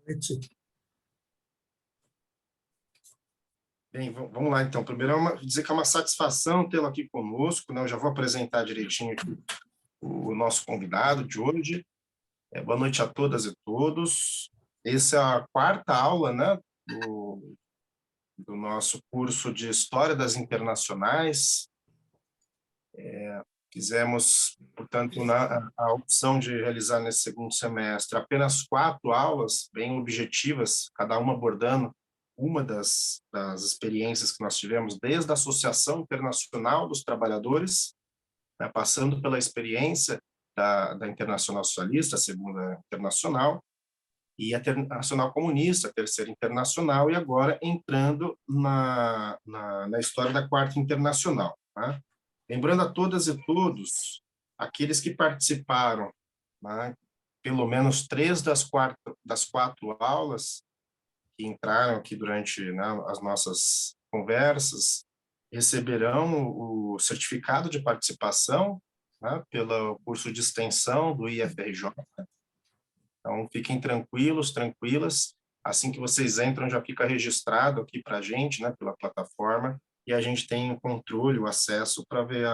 noite. Bem, vamos lá então. Primeiro, dizer que é uma satisfação tê-lo aqui conosco, né? Eu já vou apresentar direitinho aqui o nosso convidado de hoje. Boa noite a todas e todos. Essa é a quarta aula, né, do nosso curso de História das Internacionais. Fizemos, portanto, a opção de realizar nesse segundo semestre apenas 4 aulas, bem objetivas, cada uma abordando uma das experiências que nós tivemos, desde a Associação Internacional dos Trabalhadores, né, passando pela experiência da Internacional Socialista, a Segunda Internacional, e a Internacional Comunista, a Terceira Internacional, e agora entrando na história da Quarta Internacional. Tá? Lembrando a todas e todos, aqueles que participaram, né, pelo menos 3 das 4 aulas, que entraram aqui durante, né, as nossas conversas, receberão o certificado de participação, né, pelo curso de extensão do IFRJ. Então, fiquem tranquilos, tranquilas. Assim que vocês entram, já fica registrado aqui para a gente, né, pela plataforma, e a gente tem o controle, o acesso para ver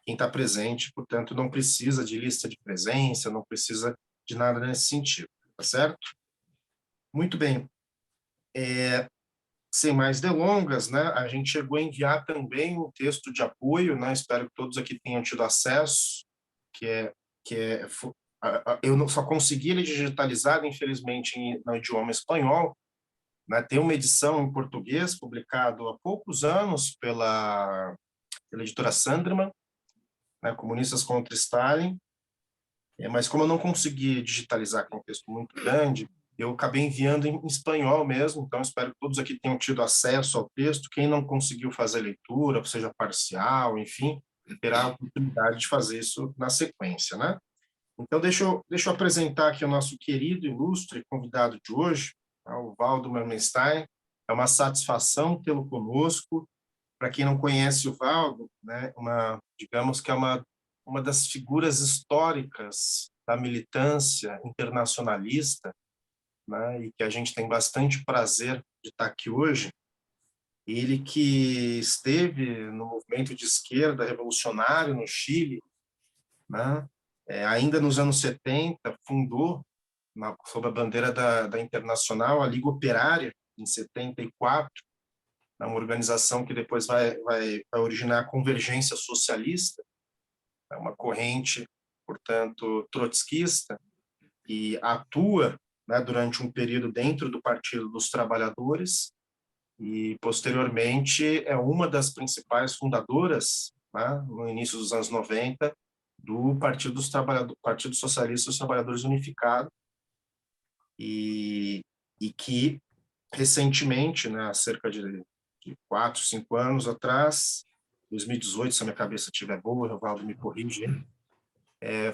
quem está presente. Portanto, não precisa de lista de presença, não precisa de nada nesse sentido, tá certo? Muito bem. Sem mais delongas, né, a gente chegou a enviar também um texto de apoio, né, espero que todos aqui tenham tido acesso, eu só consegui ele digitalizado, infelizmente, no idioma espanhol, né, tem uma edição em português, publicado há poucos anos pela editora Sandman, né, Comunistas contra Stalin, mas como eu não consegui digitalizar, que é um texto muito grande, eu acabei enviando em espanhol mesmo, então espero que todos aqui tenham tido acesso ao texto. Quem não conseguiu fazer leitura, seja parcial, enfim, terá a oportunidade de fazer isso na sequência, né? Então, deixa eu apresentar aqui o nosso querido, ilustre convidado de hoje, o Valdo Mermenstein. É uma satisfação tê-lo conosco. Para quem não conhece o Valdo, né, digamos que é uma das figuras históricas da militância internacionalista, né, e que a gente tem bastante prazer de estar aqui hoje. Ele que esteve no movimento de esquerda revolucionário no Chile, né, ainda nos anos 70, fundou, sob a bandeira da Internacional, a Liga Operária, em 74, uma organização que depois vai originar a Convergência Socialista, uma corrente, portanto, trotskista, e atua, né, durante um período dentro do Partido dos Trabalhadores e, posteriormente, é uma das principais fundadoras, né, no início dos anos 90, do Partido dos Trabalhadores, Partido Socialista dos Trabalhadores Unificado, e que recentemente, né, há cerca de 4, 5 anos atrás, 2018, se a minha cabeça estiver boa, o Valdo me corrige,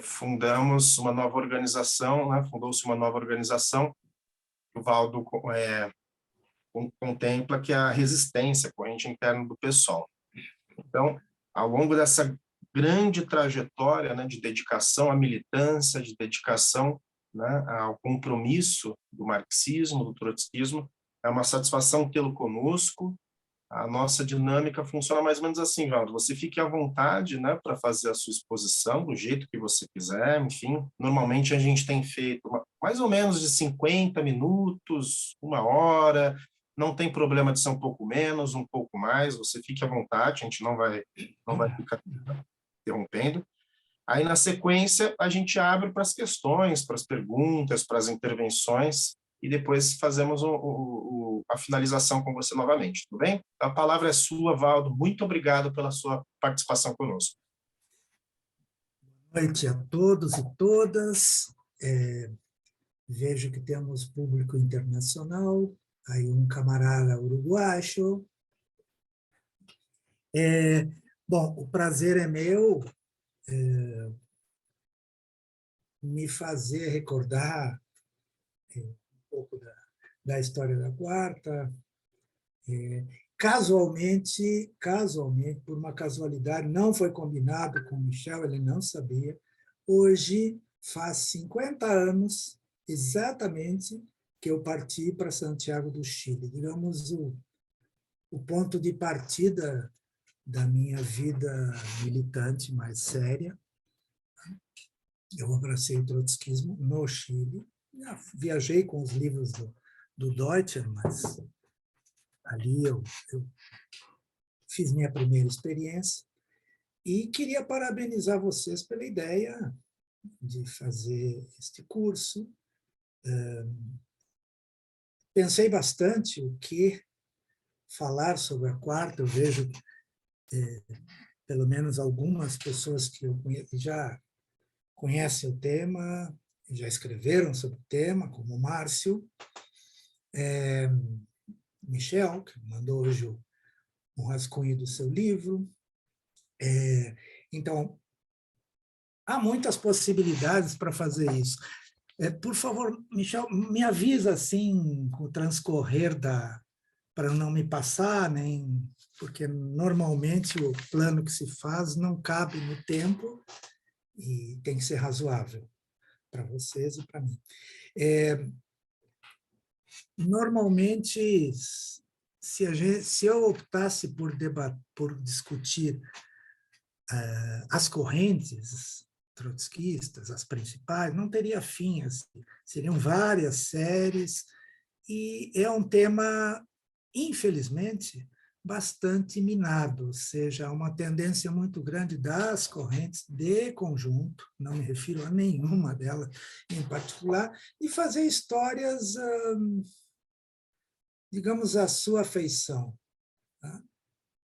fundamos uma nova organização, né, fundou-se uma nova organização, o Valdo contempla, que é a Resistência, corrente interna do PSOL. Então, ao longo dessa grande trajetória, né, de dedicação à militância, de dedicação, né, ao compromisso do marxismo, do trotskismo, é uma satisfação tê-lo conosco. A nossa dinâmica funciona mais ou menos assim, Valdo. Você fique à vontade, né, para fazer a sua exposição do jeito que você quiser, enfim. Normalmente a gente tem feito mais ou menos de 50 minutos, 1 hora. Não tem problema de ser um pouco menos, um pouco mais. Você fique à vontade, a gente não vai ficar interrompendo. Aí, na sequência, a gente abre para as questões, para as perguntas, para as intervenções, e depois fazemos a finalização com você novamente, tudo bem? A palavra é sua, Valdo. Muito obrigado pela sua participação conosco. Boa noite a todos e todas. Vejo que temos público internacional, aí um camarada uruguaio. Bom, o prazer é meu me fazer recordar um pouco da história da Quarta. Casualmente, por uma casualidade, não foi combinado com o Michel, ele não sabia. Hoje faz 50 anos exatamente que eu parti para Santiago do Chile. Digamos, o ponto de partida da minha vida militante mais séria. Eu abracei o trotskismo no Chile. Viajei com os livros do Deutscher, mas ali eu fiz minha primeira experiência. E queria parabenizar vocês pela ideia de fazer este curso. Pensei bastante o que falar sobre a quarta. Eu vejo, pelo menos, algumas pessoas que eu conheço, já conhecem o tema, já escreveram sobre o tema, como o Márcio, Michel, que mandou hoje um rascunho do seu livro. Então, há muitas possibilidades para fazer isso. Por favor, Michel, me avisa assim com o transcorrer para não me passar, nem porque normalmente o plano que se faz não cabe no tempo e tem que ser razoável para vocês e para mim. Normalmente, se eu optasse por discutir as correntes trotskistas, as principais, não teria fim, assim, seriam várias séries, e é um tema, infelizmente, bastante minado, ou seja, há uma tendência muito grande das correntes de conjunto, não me refiro a nenhuma delas em particular, de fazer histórias, digamos, à sua feição. Tá?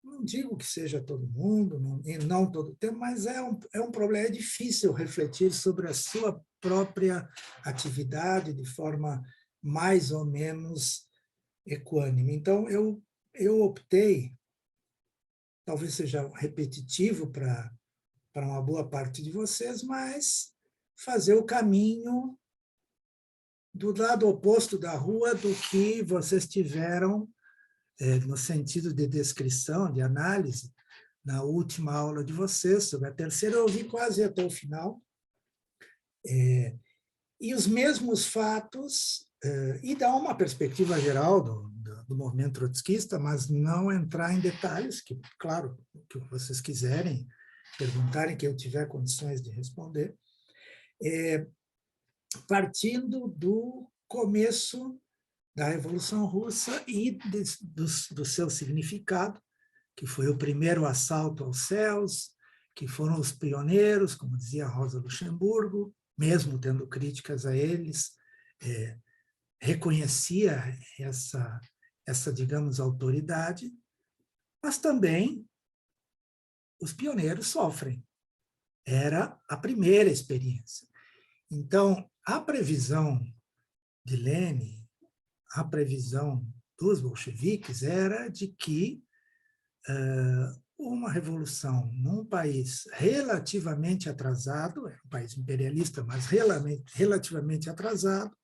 Não digo que seja todo mundo, não todo o tempo, mas é um problema, é difícil refletir sobre a sua própria atividade de forma mais ou menos equânime. Então, eu optei, talvez seja repetitivo para uma boa parte de vocês, mas fazer o caminho do lado oposto da rua do que vocês tiveram no sentido de descrição, de análise, na última aula de vocês, sobre a terceira, eu ouvi quase até o final. E os mesmos fatos, e dá uma perspectiva geral do movimento trotskista, mas não entrar em detalhes, que, claro, o que vocês quiserem, perguntarem, que eu tiver condições de responder, partindo do começo da Revolução Russa e do seu significado, que foi o primeiro assalto aos céus, que foram os pioneiros, como dizia Rosa Luxemburgo, mesmo tendo críticas a eles, reconhecia essa, digamos, autoridade, mas também os pioneiros sofrem. Era a primeira experiência. Então, a previsão de Lenin, a previsão dos bolcheviques era de que uma revolução num país relativamente atrasado, um país imperialista, mas relativamente atrasado,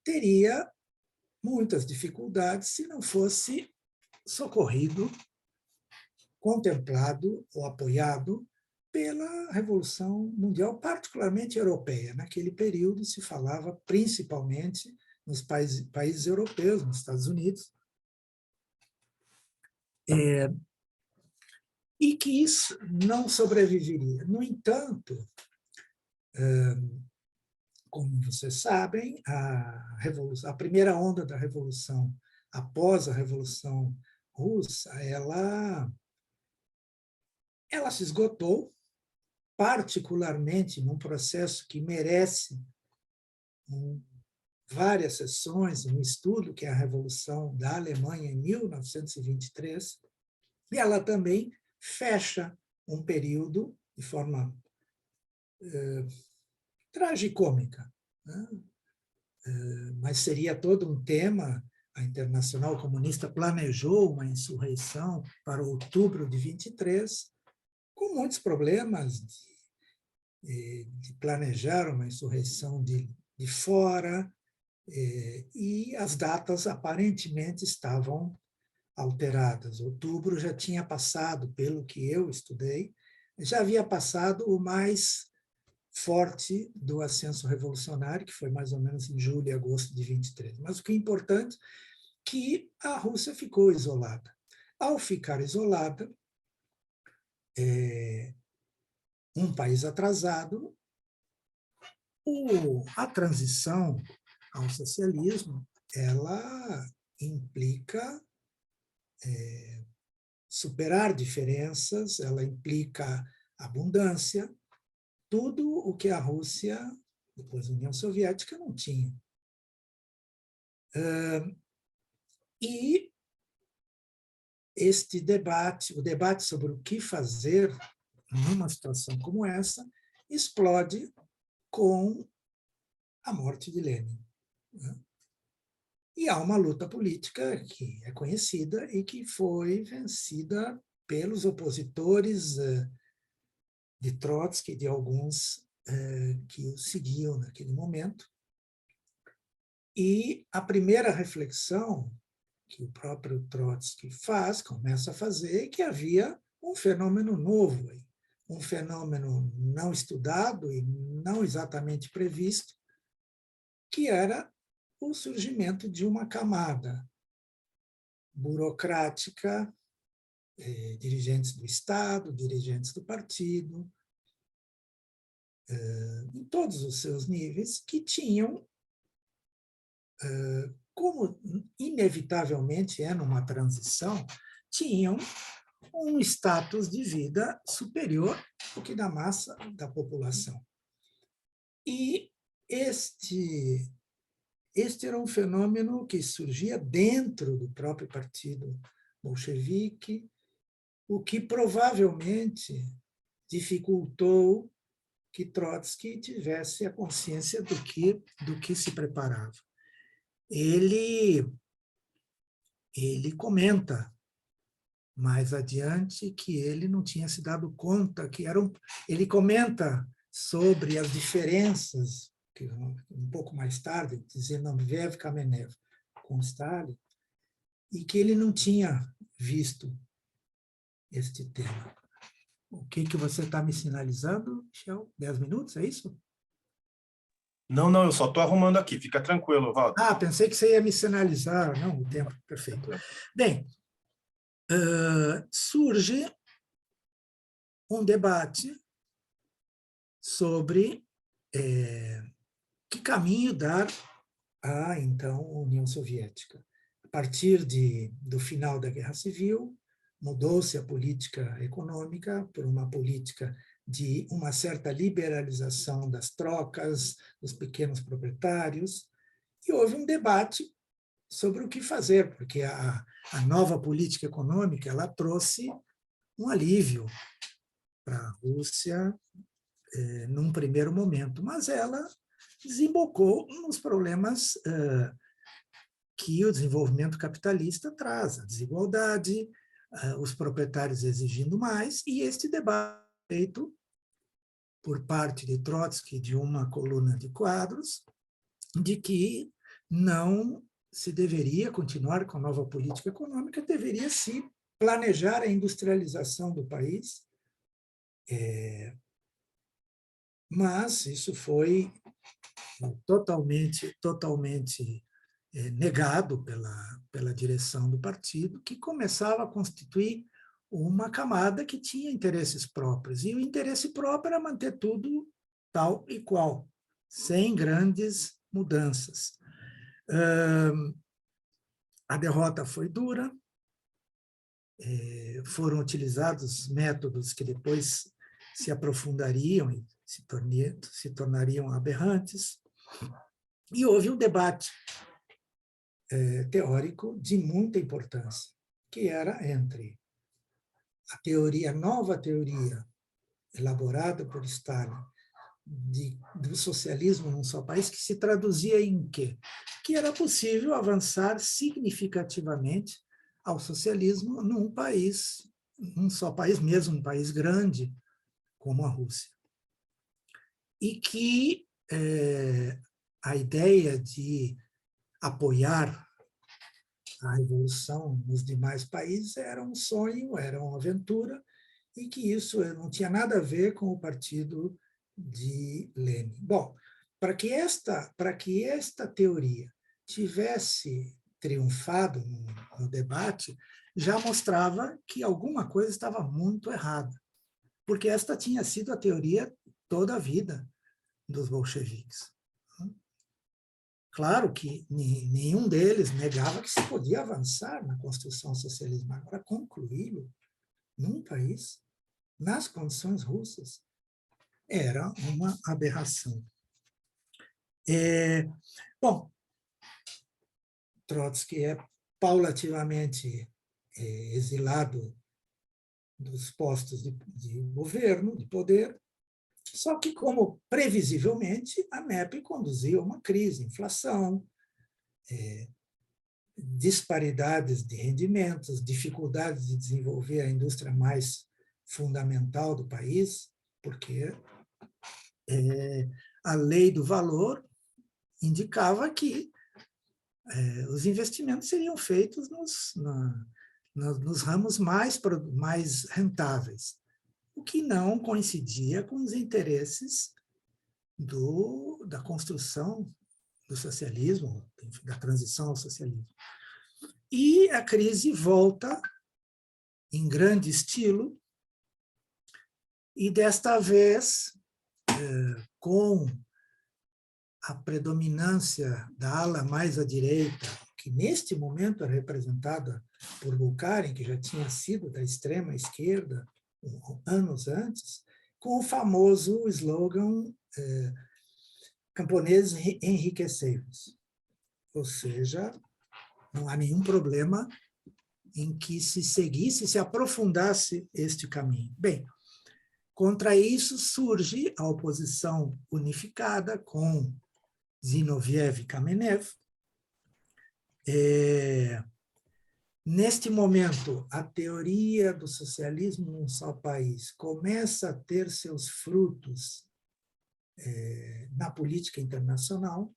teria muitas dificuldades se não fosse socorrido, contemplado ou apoiado pela Revolução Mundial, particularmente europeia. Naquele período se falava principalmente nos países europeus, nos Estados Unidos, e que isso não sobreviveria. No entanto, como vocês sabem, a primeira onda da Revolução, após a Revolução Russa, ela se esgotou, particularmente num processo que merece várias sessões, um estudo, que é a Revolução da Alemanha em 1923, e ela também fecha um período de forma tragicômica, né? Mas seria todo um tema. A Internacional Comunista planejou uma insurreição para outubro de 23, com muitos problemas de planejar uma insurreição de fora, e as datas aparentemente estavam alteradas. Outubro já tinha passado, pelo que eu estudei, já havia passado o mais forte do ascenso revolucionário, que foi mais ou menos em julho e agosto de 23. Mas o que é importante é que a Rússia ficou isolada. Ao ficar isolada, um país atrasado, a transição ao socialismo, ela implica superar diferenças, ela implica abundância, tudo o que a Rússia, depois da União Soviética, não tinha. E este debate, o debate sobre o que fazer numa situação como essa, explode com a morte de Lenin. E há uma luta política que é conhecida e que foi vencida pelos opositores de Trotsky e de alguns que o seguiam naquele momento. E a primeira reflexão que o próprio Trotsky começa a fazer, é que havia um fenômeno novo, um fenômeno não estudado e não exatamente previsto, que era o surgimento de uma camada burocrática, dirigentes do Estado, dirigentes do partido, em todos os seus níveis, que tinham, como inevitavelmente é numa transição, tinham um status de vida superior ao que da massa da população. E este era um fenômeno que surgia dentro do próprio partido bolchevique, o que provavelmente dificultou que Trotsky tivesse a consciência do que se preparava. Ele comenta mais adiante que ele não tinha se dado conta que ele comenta sobre as diferenças, que um pouco mais tarde, Zinoviev Kamenev com Stalin, e que ele não tinha visto este tema. O que você está me sinalizando, Michel? 10 minutos, é isso? Não, eu só estou arrumando aqui, fica tranquilo, Walter. Pensei que você ia me sinalizar. Não, o tempo, perfeito. Bem, surge um debate sobre que caminho dar à, então, União Soviética. A partir do final da Guerra Civil, mudou-se a política econômica por uma política de uma certa liberalização das trocas, dos pequenos proprietários, e houve um debate sobre o que fazer, porque a nova política econômica ela trouxe um alívio para a Rússia num primeiro momento, mas ela desembocou nos problemas que o desenvolvimento capitalista traz, a desigualdade, os proprietários exigindo mais, e este debate feito por parte de Trotsky, de uma coluna de quadros, de que não se deveria continuar com a nova política econômica, deveria se planejar a industrialização do país, mas isso foi totalmente negado pela direção do partido, que começava a constituir uma camada que tinha interesses próprios, e o interesse próprio era manter tudo tal e qual, sem grandes mudanças. A derrota foi dura, foram utilizados métodos que depois se aprofundariam e se tornariam aberrantes, e houve um debate teórico de muita importância, que era entre a nova teoria elaborada por Stalin do socialismo num só país, que se traduzia em quê? Que era possível avançar significativamente ao socialismo num só país, mesmo um país grande como a Rússia. E que a ideia de apoiar a revolução nos demais países era um sonho, era uma aventura, e que isso não tinha nada a ver com o partido de Lenin. Bom, para que esta teoria tivesse triunfado no debate, já mostrava que alguma coisa estava muito errada, porque esta tinha sido a teoria toda a vida dos bolcheviques. Claro que nenhum deles negava que se podia avançar na construção do socialismo. Agora, concluí-lo num país, nas condições russas, era uma aberração. Bom, Trotsky é paulativamente exilado dos postos de governo, de poder, só que, como previsivelmente, a NEP conduziu a uma crise, inflação, disparidades de rendimentos, dificuldades de desenvolver a indústria mais fundamental do país, porque a lei do valor indicava que os investimentos seriam feitos nos ramos mais rentáveis, o que não coincidia com os interesses da construção do socialismo, da transição ao socialismo. E a crise volta em grande estilo, e desta vez, com a predominância da ala mais à direita, que neste momento é representada por Bukharin, que já tinha sido da extrema esquerda anos antes, com o famoso slogan camponeses enriquecei-vos. Ou seja, não há nenhum problema em que se seguisse, se aprofundasse este caminho. Bem, contra isso surge a oposição unificada com Zinoviev e Kamenev. Neste momento, a teoria do socialismo num só país começa a ter seus frutos na política internacional,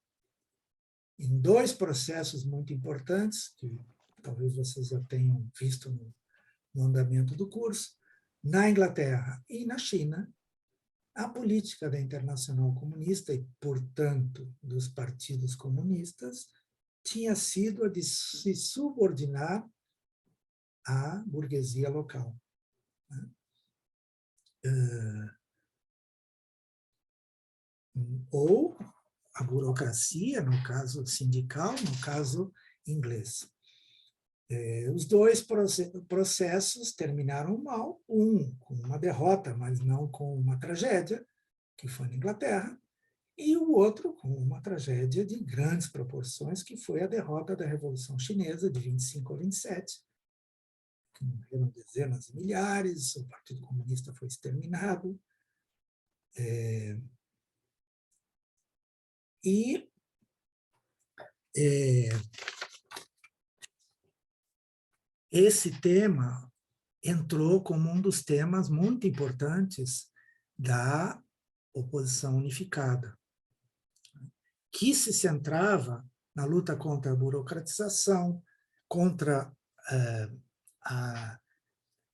em dois processos muito importantes, que talvez vocês já tenham visto no andamento do curso. Na Inglaterra e na China, a política da Internacional Comunista e, portanto, dos partidos comunistas, tinha sido a de se subordinar à burguesia local. Ou a burocracia, no caso sindical, no caso inglês. Os dois processos terminaram mal, um com uma derrota, mas não com uma tragédia, que foi na Inglaterra, e o outro com uma tragédia de grandes proporções, que foi a derrota da Revolução Chinesa, de 25 a 27, que morreram dezenas de milhares, o Partido Comunista foi exterminado. Esse tema entrou como um dos temas muito importantes da oposição unificada, que se centrava na luta contra a burocratização,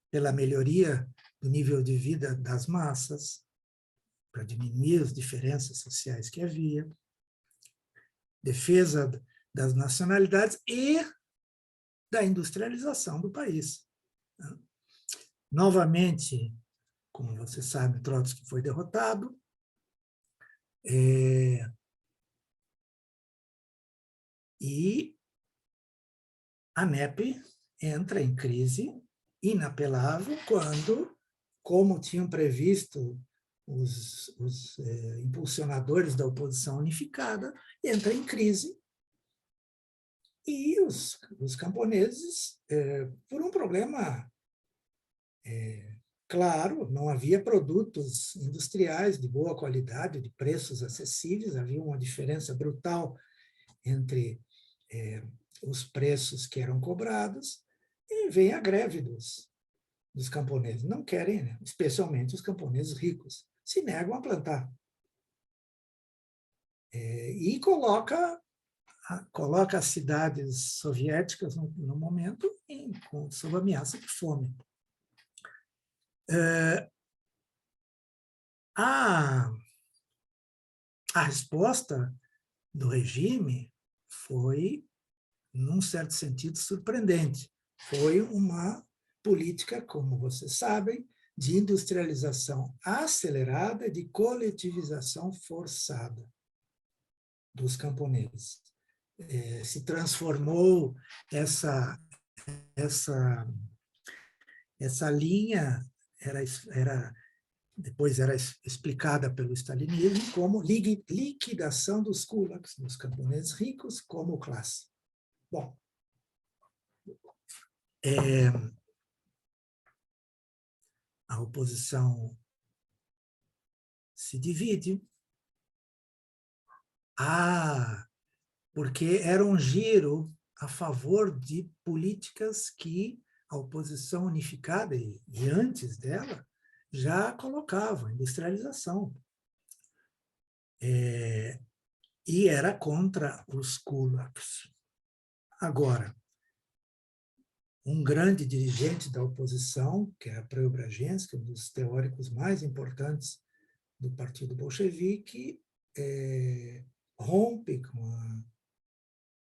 pela melhoria do nível de vida das massas, para diminuir as diferenças sociais que havia, defesa das nacionalidades e da industrialização do país. Novamente, como você sabe, Trotsky foi derrotado, e a NEP entra em crise inapelável quando, como tinham previsto os impulsionadores da oposição unificada, entra em crise, e os camponeses, por um problema claro, não havia produtos industriais de boa qualidade, de preços acessíveis, havia uma diferença brutal entre os preços que eram cobrados, e vem a greve dos camponeses. Não querem, né? Especialmente os camponeses ricos, se negam a plantar. E coloca as cidades soviéticas, no momento, sob ameaça de fome. A a resposta do regime foi, num certo sentido, surpreendente. Foi uma política, como vocês sabem, de industrialização acelerada, de coletivização forçada dos camponeses. Se transformou essa linha, depois era explicada pelo stalinismo como liquidação dos kulaks, dos camponeses ricos, como classe. Bom, a oposição se divide. Porque era um giro a favor de políticas que a oposição unificada, e antes dela, já colocava, industrialização. E era contra os kulaks. Agora, um grande dirigente da oposição, que era Preobrazhensky, um dos teóricos mais importantes do Partido Bolchevique, rompe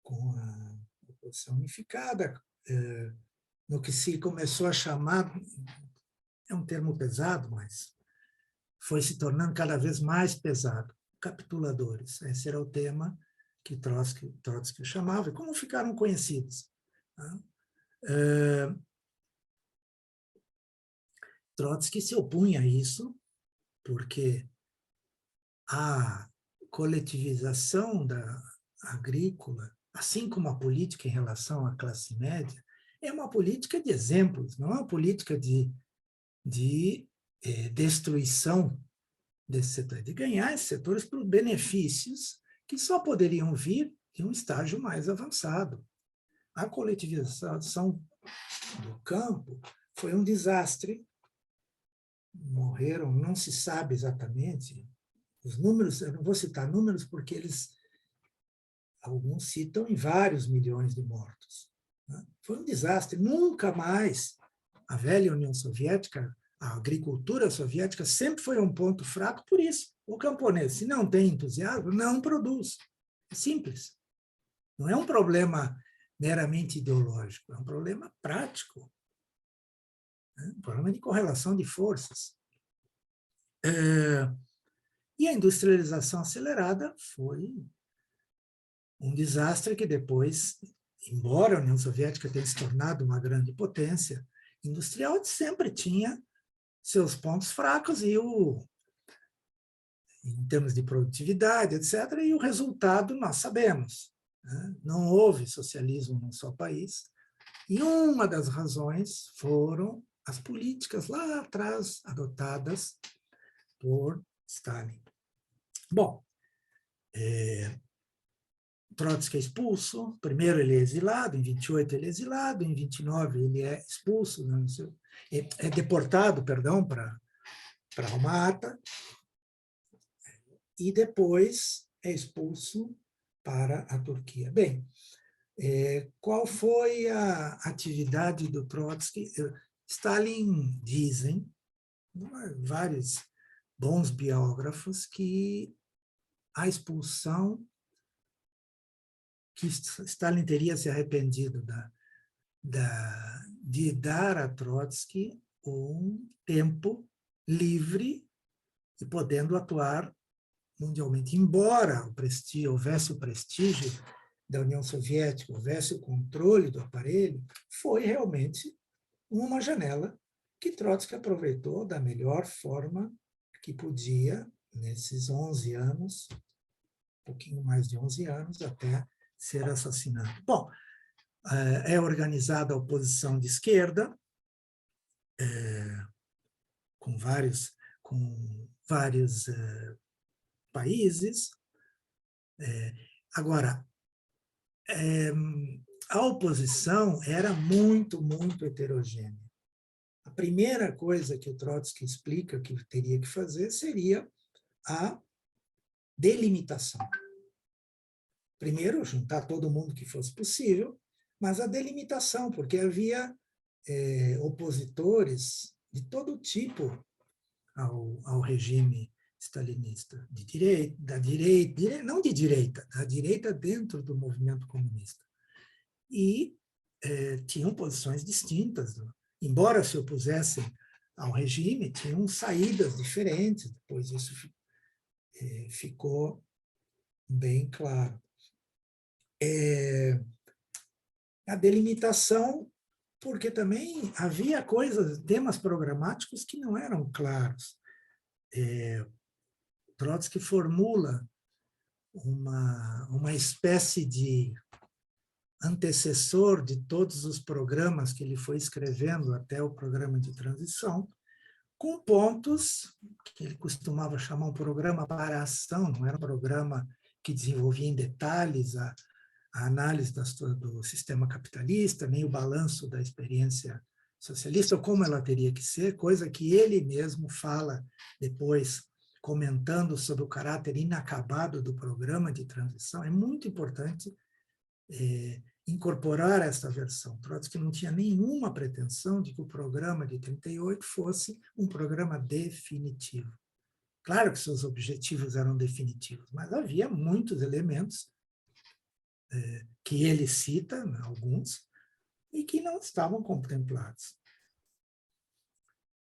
com a oposição unificada, no que se começou a chamar, é um termo pesado, mas foi se tornando cada vez mais pesado, capituladores. Esse era o tema que Trotsky chamava, e como ficaram conhecidos. Trotsky se opunha a isso, porque a coletivização agrícola, assim como a política em relação à classe média, é uma política de exemplos, não é uma política de destruição desse setor, de ganhar esses setores por benefícios que só poderiam vir de um estágio mais avançado. A coletivização do campo foi um desastre. Morreram, não se sabe exatamente os números, eu não vou citar números porque alguns citam em vários milhões de mortos. Foi um desastre. Nunca mais a velha União Soviética, a agricultura soviética sempre foi um ponto fraco por isso. O camponês, se não tem entusiasmo, não produz. É simples. Não é um problema meramente ideológico, é um problema prático. É um problema de correlação de forças. E a industrialização acelerada foi um desastre que depois, embora a União Soviética tenha se tornado uma grande potência industrial, sempre tinha seus pontos fracos em termos de produtividade, etc. E o resultado nós sabemos. Né? Não houve socialismo num só país. E uma das razões foram as políticas lá atrás adotadas por Stalin. Bom, Trotsky é expulso. Primeiro ele é exilado, em 28 ele é exilado, em 29 ele é expulso, é deportado, perdão, para Alma-Ata, e depois é expulso para a Turquia. Bem, qual foi a atividade do Trotsky? Stalin dizem, vários bons biógrafos, que a expulsão, que Stalin teria se arrependido de dar a Trotsky um tempo livre e podendo atuar mundialmente. Embora houvesse o prestígio da União Soviética, houvesse o controle do aparelho, foi realmente uma janela que Trotsky aproveitou da melhor forma que podia, nesses 11 anos, um pouquinho mais de 11 anos, até ser assassinado. Bom, é organizada a oposição de esquerda, com vários países. Agora, a oposição era muito, muito heterogênea. A primeira coisa que o Trotsky explica que teria que fazer seria a delimitação. Primeiro, juntar todo mundo que fosse possível, mas a delimitação, porque havia opositores de todo tipo ao regime stalinista, não de direita, da direita dentro do movimento comunista. E tinham posições distintas. Embora se opusessem ao regime, tinham saídas diferentes, depois isso ficou bem claro. A delimitação, porque também havia coisas, temas programáticos que não eram claros. Trotsky formula uma espécie de antecessor de todos os programas que ele foi escrevendo até o programa de transição, com pontos que ele costumava chamar um programa para a ação, não era um programa que desenvolvia em detalhes a análise do sistema capitalista, nem o balanço da experiência socialista, ou como ela teria que ser, coisa que ele mesmo fala depois, comentando sobre o caráter inacabado do programa de transição. É muito importante incorporar essa versão. Trotsky não tinha nenhuma pretensão de que o programa de 38 fosse um programa definitivo. Claro que seus objetivos eram definitivos, mas havia muitos elementos que ele cita, alguns, e que não estavam contemplados.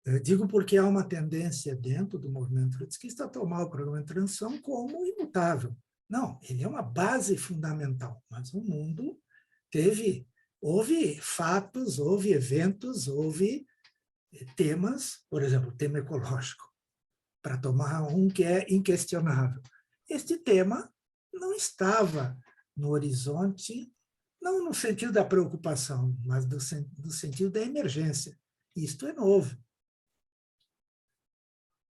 Eu digo porque há uma tendência dentro do movimento trotskista a tomar o programa de transição como imutável. Não, ele é uma base fundamental, mas o mundo houve fatos, houve eventos, houve temas, por exemplo, o tema ecológico, para tomar um que é inquestionável. Este tema não estava no horizonte, não no sentido da preocupação, mas do sentido da emergência. Isto é novo.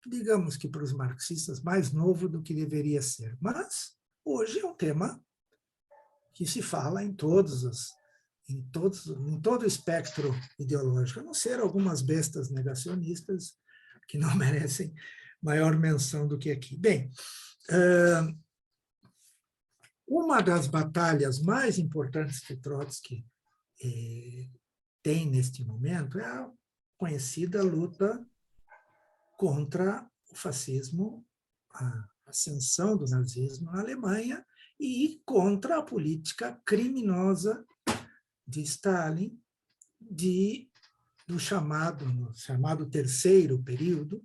Digamos que para os marxistas, mais novo do que deveria ser. Mas hoje é um tema que se fala em todo o espectro ideológico, a não ser algumas bestas negacionistas que não merecem maior menção do que aqui. Bem, uma das batalhas mais importantes que Trotsky tem neste momento é a conhecida luta contra o fascismo, a ascensão do nazismo na Alemanha e contra a política criminosa de Stalin do chamado terceiro período,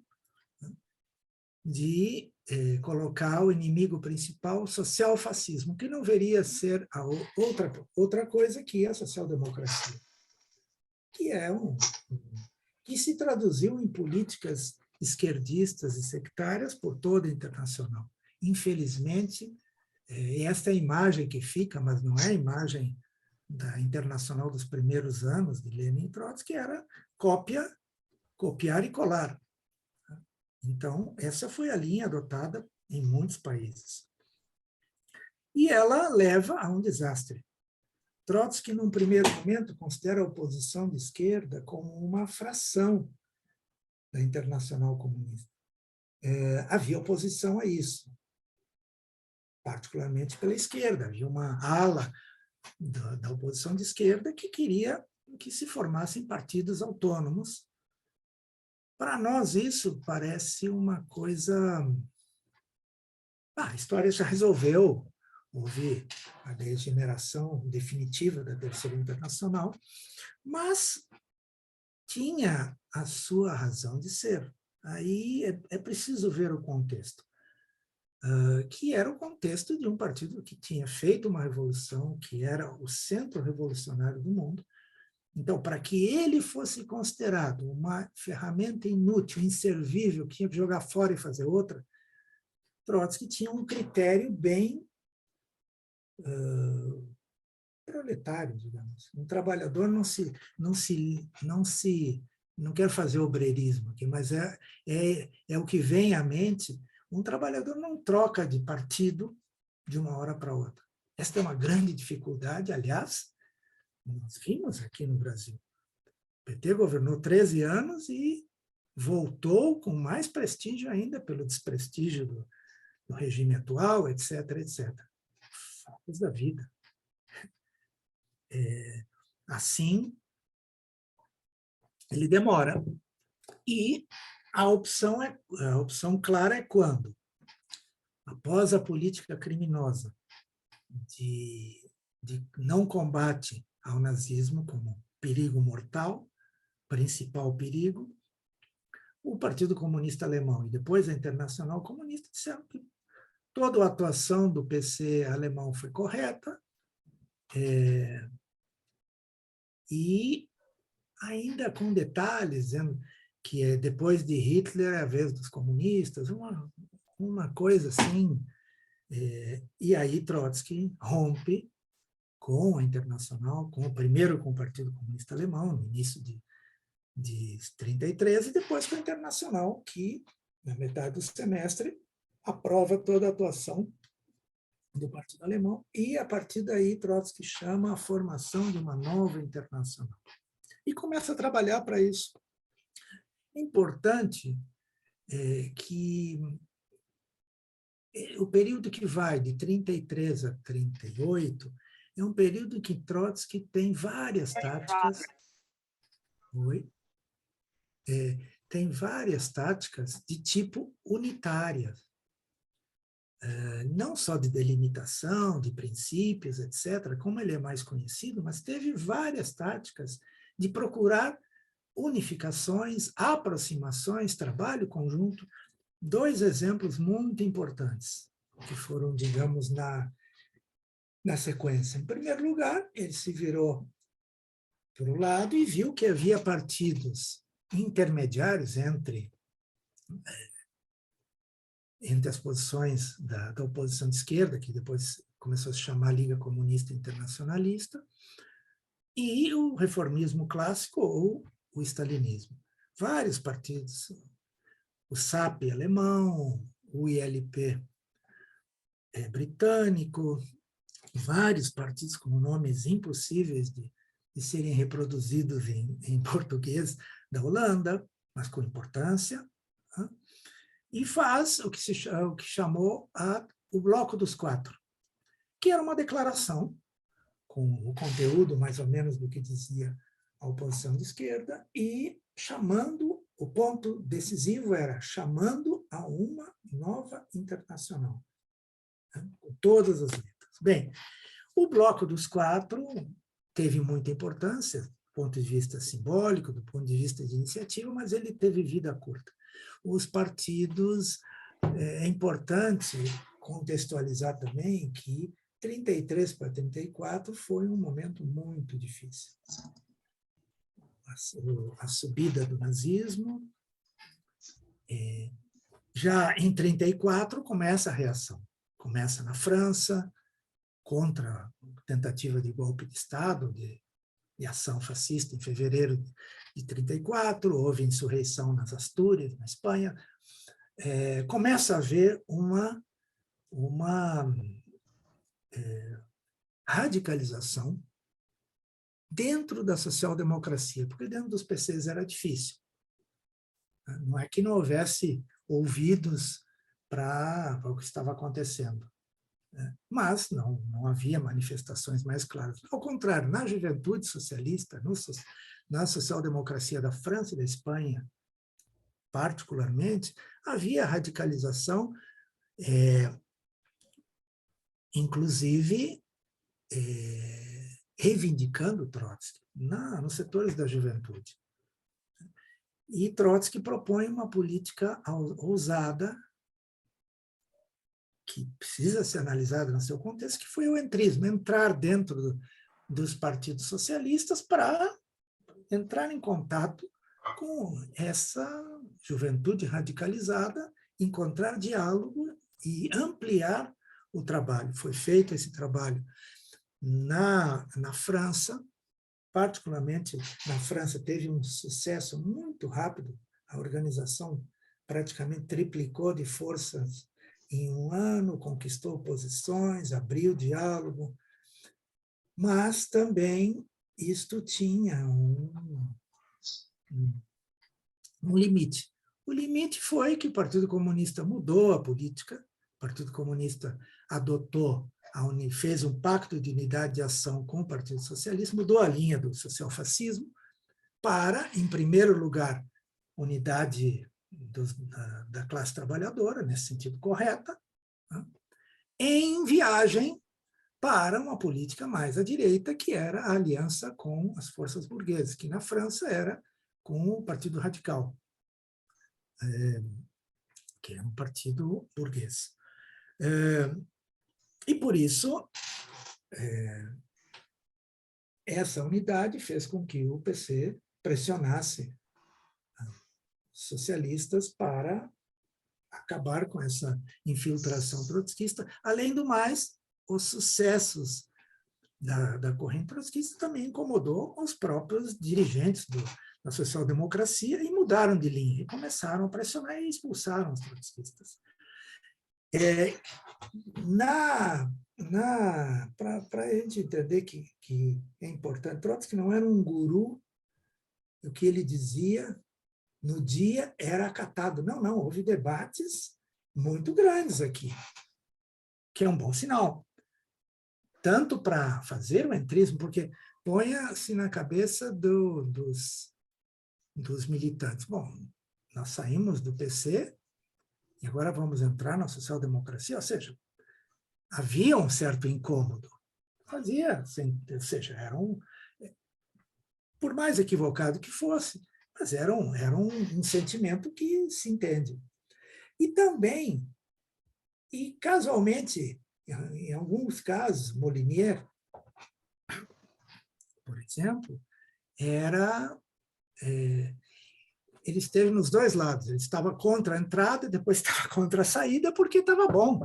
de colocar o inimigo principal, o social-fascismo, que não deveria ser a outra coisa que a social-democracia, que se traduziu em políticas esquerdistas e sectárias por toda a internacional. Infelizmente, esta é a imagem que fica, mas não é a imagem da Internacional dos primeiros anos de Lenin e Trotsky, era copiar e colar. Então, essa foi a linha adotada em muitos países. E ela leva a um desastre. Trotsky, num primeiro momento, considera a oposição de esquerda como uma fração da Internacional Comunista. Havia oposição a isso, particularmente pela esquerda. Havia uma ala da oposição de esquerda que queria que se formassem partidos autônomos. Para nós, isso parece uma coisa... a história já resolveu. Houve a degeneração definitiva da Terceira Internacional, mas tinha a sua razão de ser. Aí é preciso ver o contexto, que era o contexto de um partido que tinha feito uma revolução, que era o centro revolucionário do mundo. Então, para que ele fosse considerado uma ferramenta inútil, inservível, que tinha que jogar fora e fazer outra, Trotsky tinha um critério bem proletário, digamos. Um trabalhador não quero fazer obreirismo aqui, mas é o que vem à mente. Um trabalhador não troca de partido de uma hora para outra. Esta é uma grande dificuldade, aliás, nós vimos aqui no Brasil. O PT governou 13 anos e voltou com mais prestígio ainda pelo desprestígio do regime atual, etc., etc. Fatos da vida. Assim, ele demora. E a opção clara é quando, após a política criminosa de não combate ao nazismo como perigo mortal, principal perigo, o Partido Comunista Alemão e depois a Internacional Comunista disseram que toda a atuação do PC alemão foi correta, e ainda com detalhes, dizendo que depois de Hitler é a vez dos comunistas, uma coisa assim. E aí Trotsky rompe com a Internacional, primeiro com o Partido Comunista Alemão, no início de 1933, e depois com a Internacional, que, na metade do semestre, aprova toda a atuação do Partido Alemão, e, a partir daí, Trotsky chama a formação de uma nova Internacional. E começa a trabalhar para isso. Importante que o período que vai de 1933 a 1938 é um período em que Trotsky tem várias táticas. Tem várias táticas de tipo unitária, não só de delimitação, de princípios, etc., como ele é mais conhecido, mas teve várias táticas de procurar unificações, aproximações, trabalho conjunto. Dois exemplos muito importantes, que foram, digamos, na sequência. Em primeiro lugar, ele se virou para o lado e viu que havia partidos intermediários entre as posições da oposição de esquerda, que depois começou a se chamar Liga Comunista Internacionalista, e o reformismo clássico ou o stalinismo. Vários partidos, o SAP alemão, o ILP britânico, vários partidos com nomes impossíveis de serem reproduzidos em português da Holanda, mas com importância, e faz o que chamou o Bloco dos Quatro, que era uma declaração com o conteúdo mais ou menos do que dizia a oposição de esquerda, e chamando, o ponto decisivo era chamando a uma nova internacional, com todas as letras. Bem, o Bloco dos Quatro teve muita importância, do ponto de vista simbólico, do ponto de vista de iniciativa, mas ele teve vida curta. Os partidos, é importante contextualizar também que 1933 para 1934 foi um momento muito difícil. A subida do nazismo, já em 1934 começa a reação. Começa na França, contra a tentativa de golpe de Estado, de ação fascista em fevereiro de 1934, houve insurreição nas Astúrias, na Espanha. Começa a haver uma radicalização dentro da social-democracia, porque dentro dos PCs era difícil. Não é que não houvesse ouvidos para o que estava acontecendo, mas não havia manifestações mais claras. Ao contrário, na juventude socialista, na social-democracia da França e da Espanha, particularmente, havia radicalização, inclusive reivindicando Trotsky nos setores da juventude. E Trotsky propõe uma política ousada, que precisa ser analisada no seu contexto, que foi o entrismo, entrar dentro dos partidos socialistas para entrar em contato com essa juventude radicalizada, encontrar diálogo e ampliar o trabalho. Foi feito esse trabalho na França, particularmente na França, teve um sucesso muito rápido, a organização praticamente triplicou de forças em um ano, conquistou posições, abriu diálogo, mas também isto tinha um limite. O limite foi que o Partido Comunista mudou a política, o Partido Comunista fez um pacto de unidade de ação com o Partido Socialista, mudou a linha do social-fascismo para, em primeiro lugar, unidade da classe trabalhadora, nesse sentido correta, né, em viagem para uma política mais à direita, que era a aliança com as forças burguesas, que na França era com o Partido Radical, que é um partido burguês. E por isso, essa unidade fez com que o PC pressionasse os socialistas para acabar com essa infiltração trotskista. Além do mais, os sucessos da corrente trotskista também incomodou os próprios dirigentes da social-democracia e mudaram de linha, e começaram a pressionar e expulsaram os trotskistas. Para a gente entender que é importante, Trotsky não era um guru, o que ele dizia no dia era acatado. Não, houve debates muito grandes aqui, que é um bom sinal. Tanto para fazer o entrismo, porque ponha-se na cabeça dos militantes. Bom, nós saímos do PC e agora vamos entrar na social-democracia, ou seja, havia um certo incômodo. Ou seja, por mais equivocado que fosse, mas era um sentimento que se entende. E também, e casualmente, em alguns casos, Molinier, por exemplo, ele esteve nos dois lados. Ele estava contra a entrada, depois estava contra a saída, porque estava bom.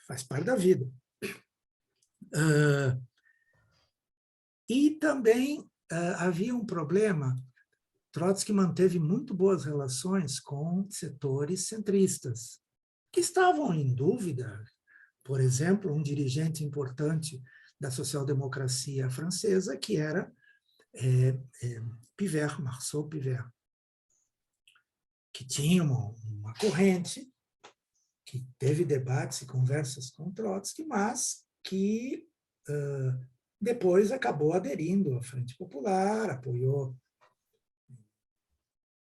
Faz parte da vida. E também havia um problema. Trotsky manteve muito boas relações com setores centristas, que estavam em dúvida. Por exemplo, um dirigente importante da social-democracia francesa, que era Pivert, Marceau Pivert, que tinha uma corrente, que teve debates e conversas com Trotsky, mas que depois acabou aderindo à Frente Popular, apoiou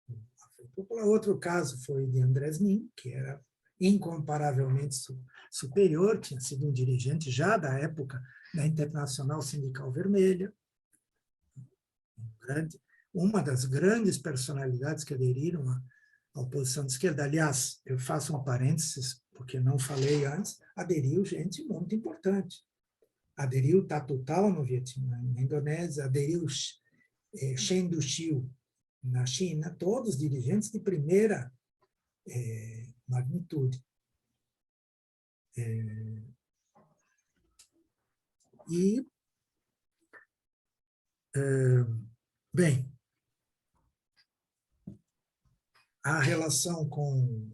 a Frente Popular. Outro caso foi de Andrés Nin, que era incomparavelmente superior, tinha sido um dirigente já da época da Internacional Sindical Vermelha, uma das grandes personalidades que aderiram à oposição de esquerda. Aliás, eu faço um parênteses, porque não falei antes, aderiu gente muito importante. Aderiu Tatu Tau no Vietnã, na Indonésia, aderiu Chen Duxiu na China, todos dirigentes de primeira magnitude. Bem, a relação com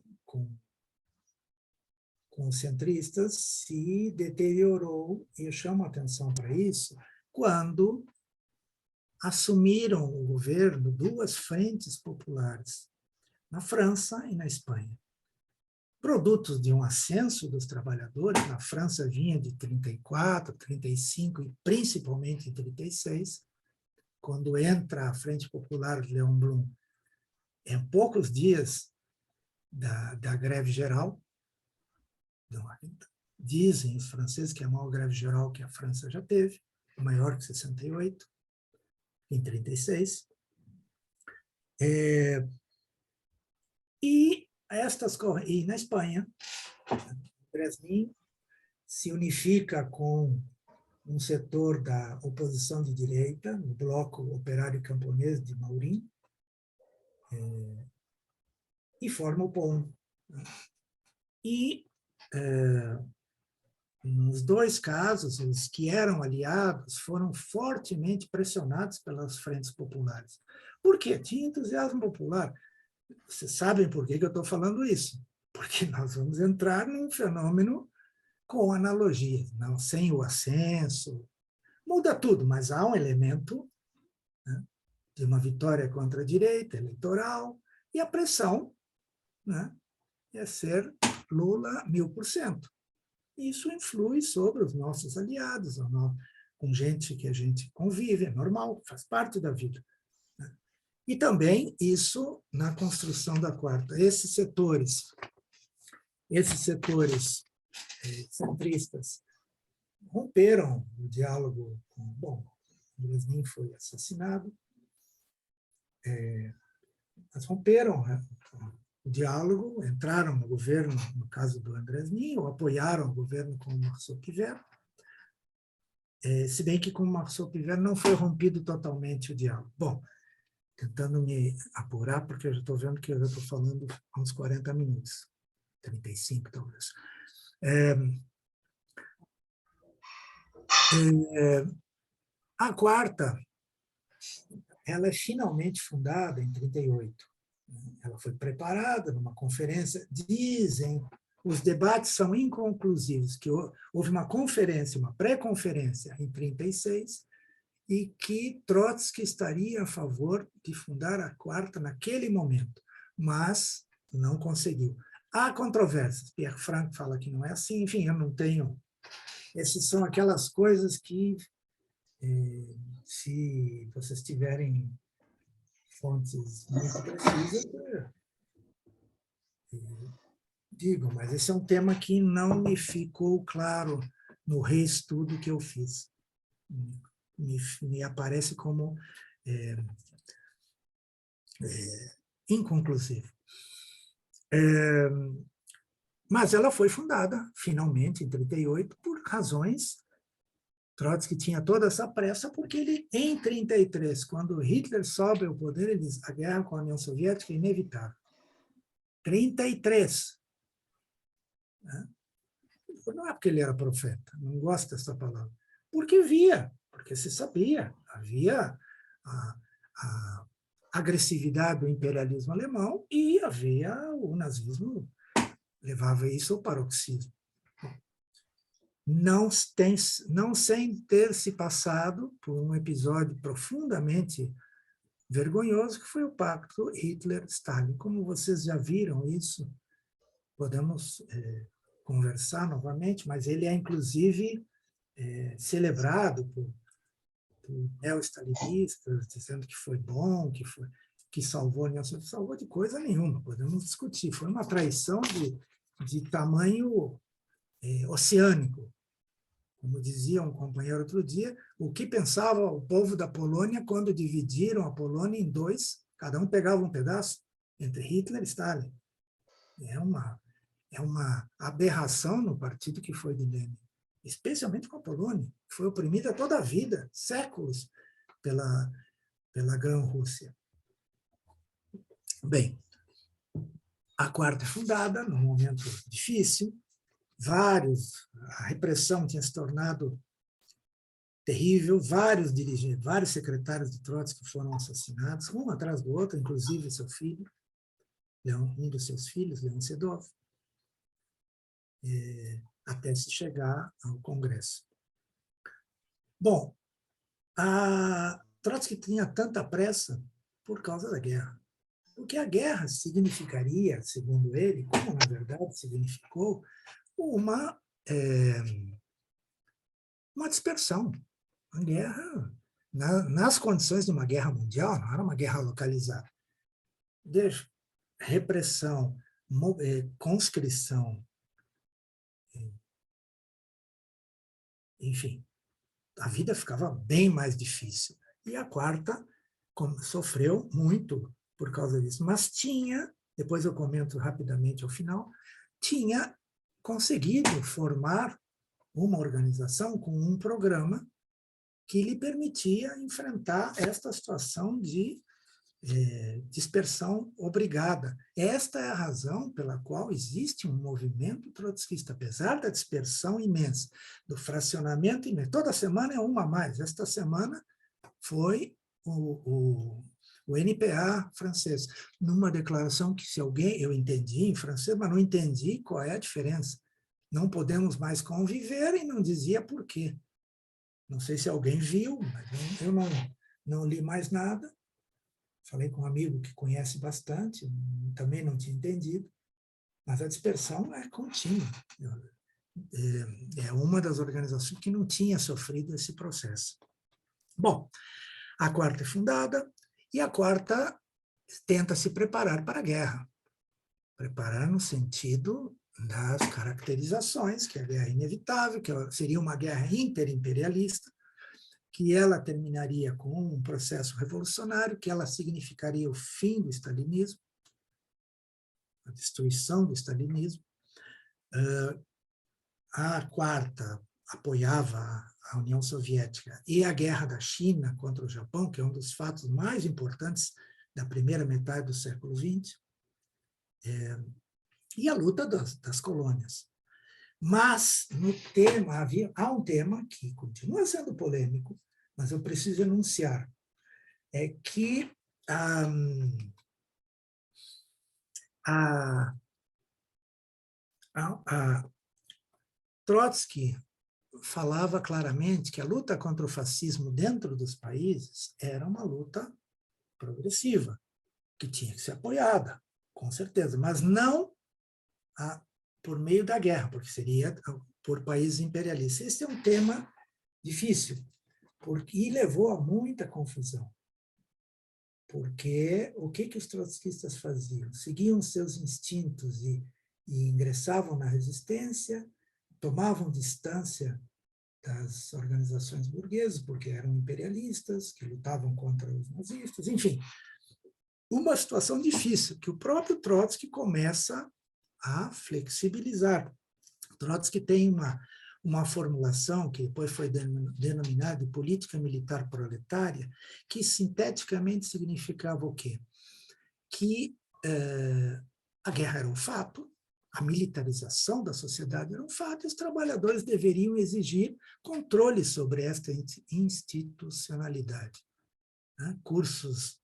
os centristas se deteriorou, e eu chamo a atenção para isso, quando assumiram o governo duas frentes populares, na França e na Espanha. Produtos de um ascenso dos trabalhadores, na França vinha de 34, 35 e principalmente em 36, quando entra a Frente Popular de Léon Blum, em poucos dias da greve geral. Dizem os franceses que é a maior greve geral que a França já teve, maior que 68, em 36. E na Espanha, Breznin se unifica com um setor da oposição de direita, o Bloco Operário Camponês de Maurín, e forma o POUM. E, nos dois casos, os que eram aliados foram fortemente pressionados pelas frentes populares. Por quê? Tinha entusiasmo popular. Vocês sabem por que eu estou falando isso? Porque nós vamos entrar num fenômeno com analogias, não, sem o ascenso. Muda tudo, mas há um elemento, né, de uma vitória contra a direita eleitoral, e a pressão, né, é ser Lula 1000%. Isso influi sobre os nossos aliados, com gente que a gente convive, é normal, faz parte da vida. E também isso na construção da quarta. Esses setores centristas romperam o diálogo com... Bom, Andresnin foi assassinado, mas romperam o diálogo, entraram no governo, no caso do Andresnin, ou apoiaram o governo com o Marceau Pivert, se bem que com o Marceau Pivert não foi rompido totalmente o diálogo. Bom, tentando me apurar, porque eu já estou vendo que eu já estou falando há uns 40 minutos, 35 talvez. A quarta, ela é finalmente fundada em 38. Ela foi preparada numa conferência. Dizem, os debates são inconclusivos, que houve uma conferência, uma pré-conferência em 36, e que Trotsky estaria a favor de fundar a quarta naquele momento, mas não conseguiu. Há controvérsias. Pierre Franck fala que não é assim, enfim, eu não tenho... Essas são aquelas coisas que, se vocês tiverem fontes muito precisas, digam, mas esse é um tema que não me ficou claro no reestudo que eu fiz. Me aparece como inconclusivo. Mas ela foi fundada, finalmente, em 38, por razões... Trotsky tinha toda essa pressa, porque ele, em 33, quando Hitler sobe ao poder, ele diz: a guerra com a União Soviética é inevitável. 33. Não é porque ele era profeta, não gosto dessa palavra. Porque via, porque se sabia, havia a agressividade do imperialismo alemão e havia o nazismo, levava isso ao paroxismo. Não sem ter se passado por um episódio profundamente vergonhoso, que foi o pacto Hitler-Stalin. Como vocês já viram isso, podemos conversar novamente, mas ele é, inclusive, celebrado por neo-stalinistas, dizendo que foi bom, que salvou a União Soviética. Salvou de coisa nenhuma, podemos discutir. Foi uma traição de tamanho oceânico. Como dizia um companheiro outro dia, o que pensava o povo da Polônia quando dividiram a Polônia em dois, cada um pegava um pedaço, entre Hitler e Stalin. É uma aberração no partido que foi de Lenin, especialmente com a Polônia, que foi oprimida toda a vida, séculos, pela Grã-Rússia. Bem, a quarta é fundada num momento difícil, a repressão tinha se tornado terrível, vários dirigentes, vários secretários de Trotsky foram assassinados, um atrás do outro, inclusive seu filho, um dos seus filhos, Leon Sedov, até se chegar ao Congresso. Bom, a Trotsky tinha tanta pressa por causa da guerra, porque a guerra significaria, segundo ele, como na verdade significou, uma dispersão. A guerra, nas condições de uma guerra mundial, não era uma guerra localizada. Repressão, conscrição, enfim, a vida ficava bem mais difícil. E a quarta sofreu muito por causa disso, mas tinha, depois eu comento rapidamente ao final, tinha conseguido formar uma organização com um programa que lhe permitia enfrentar esta situação de dispersão obrigada. Esta é a razão pela qual existe um movimento trotskista, apesar da dispersão imensa, do fracionamento imenso. Toda semana é uma a mais. Esta semana foi o NPA francês, numa declaração que, se alguém, eu entendi em francês, mas não entendi qual é a diferença. Não podemos mais conviver, e não dizia por quê. Não sei se alguém viu, mas eu não li mais nada. Falei com um amigo que conhece bastante, também não tinha entendido, mas a dispersão é contínua. É uma das organizações que não tinha sofrido esse processo. Bom, a quarta é fundada, E a quarta tenta se preparar para a guerra. Preparar no sentido das caracterizações, que a guerra é inevitável, que seria uma guerra interimperialista, que ela terminaria com um processo revolucionário, que ela significaria o fim do stalinismo, a destruição do stalinismo. A quarta apoiava a União Soviética e a guerra da China contra o Japão, que é um dos fatos mais importantes da primeira metade do século XX, e a luta das colônias. Mas, no tema, há um tema que continua sendo polêmico, mas eu preciso enunciar, é que Trotsky falava claramente que a luta contra o fascismo dentro dos países era uma luta progressiva, que tinha que ser apoiada, com certeza, mas não por meio da guerra, porque seria por países imperialistas. Esse é um tema difícil, e levou a muita confusão. Porque o que os trotskistas faziam? Seguiam seus instintos e ingressavam na resistência, tomavam distância das organizações burguesas, porque eram imperialistas, que lutavam contra os nazistas, enfim. Uma situação difícil, que o próprio Trotsky começa a flexibilizar. Trotsky tem uma formulação que depois foi denominada de política militar proletária, que sinteticamente significava o quê? Que a guerra era um fato, a militarização da sociedade era um fato, e os trabalhadores deveriam exigir controle sobre esta institucionalidade. Né? Cursos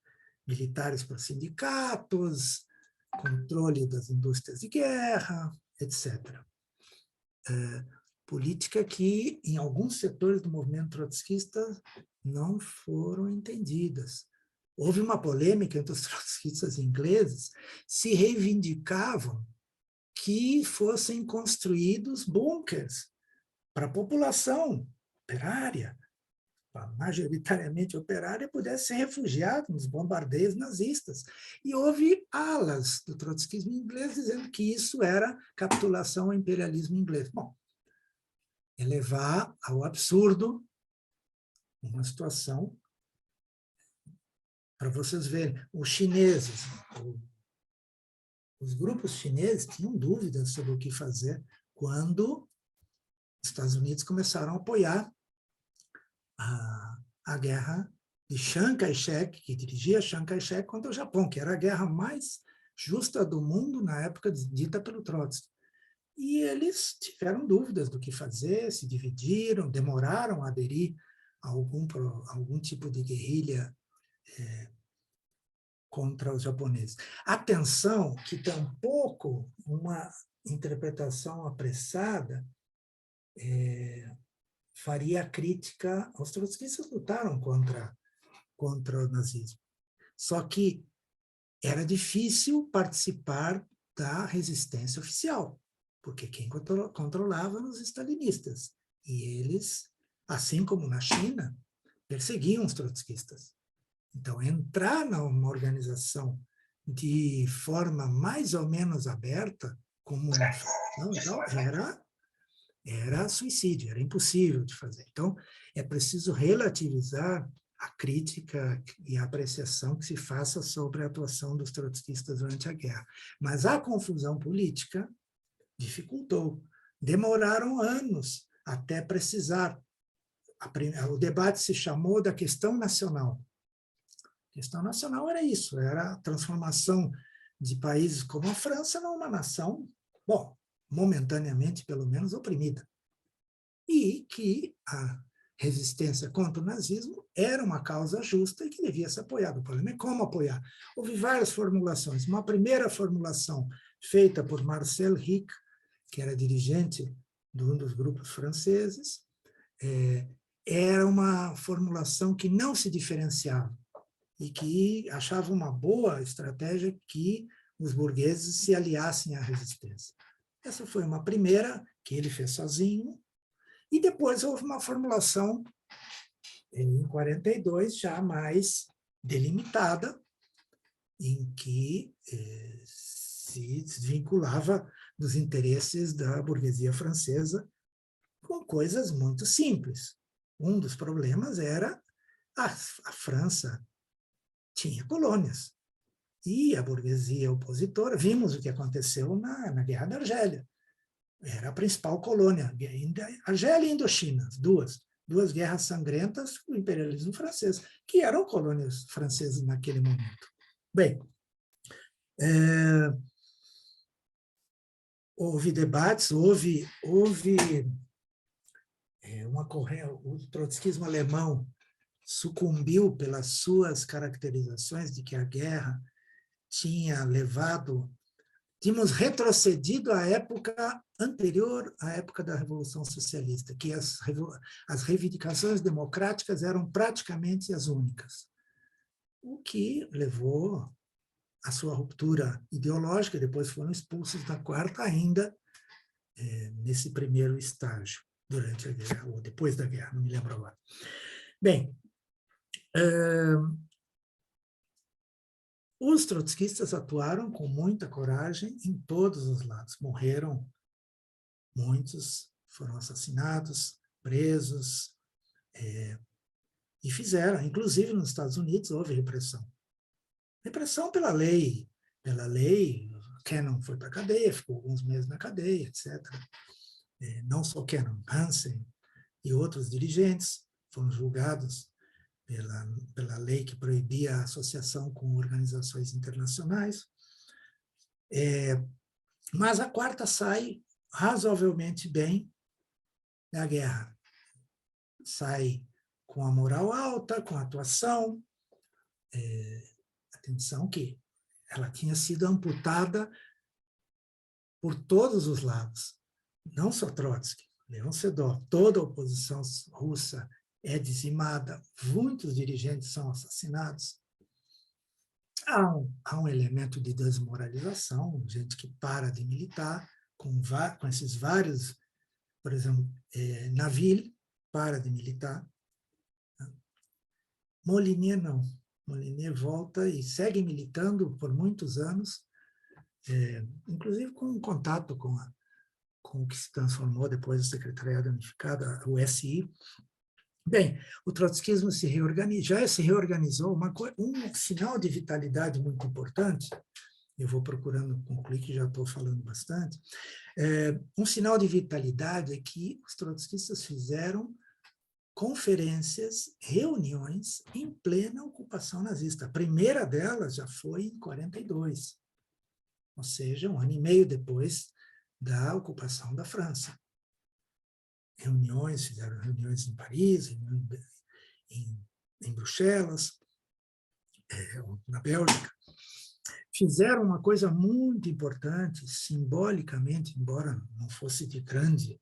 militares para sindicatos, controle das indústrias de guerra, etc. Política que, em alguns setores do movimento trotskista, não foram entendidas. Houve uma polêmica entre os trotskistas ingleses, se reivindicavam que fossem construídos bunkers para a população operária, majoritariamente operária, pudesse ser refugiada nos bombardeios nazistas. E houve alas do trotskismo inglês dizendo que isso era capitulação ao imperialismo inglês. Bom, é levar ao absurdo uma situação, para vocês verem, os chineses, os grupos chineses tinham dúvidas sobre o que fazer quando os Estados Unidos começaram a apoiar a guerra de Chiang Kai-shek, que dirigia Chiang Kai-shek contra o Japão, que era a guerra mais justa do mundo na época dita pelo Trotsky. E eles tiveram dúvidas do que fazer, se dividiram, demoraram a aderir a algum tipo de guerrilha contra os japoneses. Atenção que tampouco uma interpretação apressada faria a crítica. Os trotskistas lutaram contra o nazismo. Só que era difícil participar da resistência oficial, porque quem controlava eram os stalinistas. E eles, assim como na China, perseguiam os trotskistas. Então, entrar numa organização de forma mais ou menos aberta, como uma facção, então, era suicídio, era impossível de fazer. Então, é preciso relativizar a crítica e a apreciação que se faça sobre a atuação dos trotskistas durante a guerra. Mas a confusão política dificultou. Demoraram anos até precisar. O debate se chamou da questão nacional. A questão nacional era isso, era a transformação de países como a França numa nação, bom, momentaneamente, pelo menos, oprimida. E que a resistência contra o nazismo era uma causa justa e que devia ser apoiada. O problema é como apoiar. Houve várias formulações. Uma primeira formulação feita por Marcel Hick, que era dirigente de um dos grupos franceses, era uma formulação que não se diferenciava e que achava uma boa estratégia que os burgueses se aliassem à resistência. Essa foi uma primeira que ele fez sozinho, e depois houve uma formulação, em 42, já mais delimitada, em que se desvinculava dos interesses da burguesia francesa com coisas muito simples. Um dos problemas era a França tinha colônias. E a burguesia opositora, vimos o que aconteceu na Guerra da Argélia. Era a principal colônia, Argélia e Indochina, duas guerras sangrentas do imperialismo francês, que eram colônias francesas naquele momento. Bem, houve debates, houve uma corrente, o trotskismo alemão sucumbiu pelas suas caracterizações de que a guerra tínhamos retrocedido à época anterior à época da Revolução Socialista, que as reivindicações democráticas eram praticamente as únicas, o que levou à sua ruptura ideológica, depois foram expulsos da quarta ainda nesse primeiro estágio, durante a guerra, ou depois da guerra, não me lembro agora. Bem, os trotskistas atuaram com muita coragem em todos os lados. Morreram muitos, foram assassinados, presos, e fizeram. Inclusive, nos Estados Unidos, houve repressão. Repressão pela lei. Cannon foi para a cadeia, ficou alguns meses na cadeia, etc. Não só Cannon, Hansen e outros dirigentes foram julgados pela lei que proibia a associação com organizações internacionais. Mas a quarta sai razoavelmente bem da guerra. Sai com a moral alta, com a atuação. Atenção que ela tinha sido amputada por todos os lados. Não só Trotsky, Leon Sedov, toda a oposição russa é dizimada, muitos dirigentes são assassinados. Há um elemento de desmoralização, gente que para de militar, com esses vários, por exemplo, Naville para de militar. Molinier não. Molinier volta e segue militando por muitos anos, inclusive com contato com o que se transformou depois do Secretariado Unificado, o SI. Bem, o trotskismo já se reorganizou, um sinal de vitalidade muito importante, eu vou procurando concluir, que já estou falando bastante, um sinal de vitalidade é que os trotskistas fizeram conferências, reuniões em plena ocupação nazista. A primeira delas já foi em 1942, ou seja, 1 ano e meio depois da ocupação da França. Fizeram reuniões em Paris, em Bruxelas, na Bélgica. Fizeram uma coisa muito importante, simbolicamente, embora não fosse de grande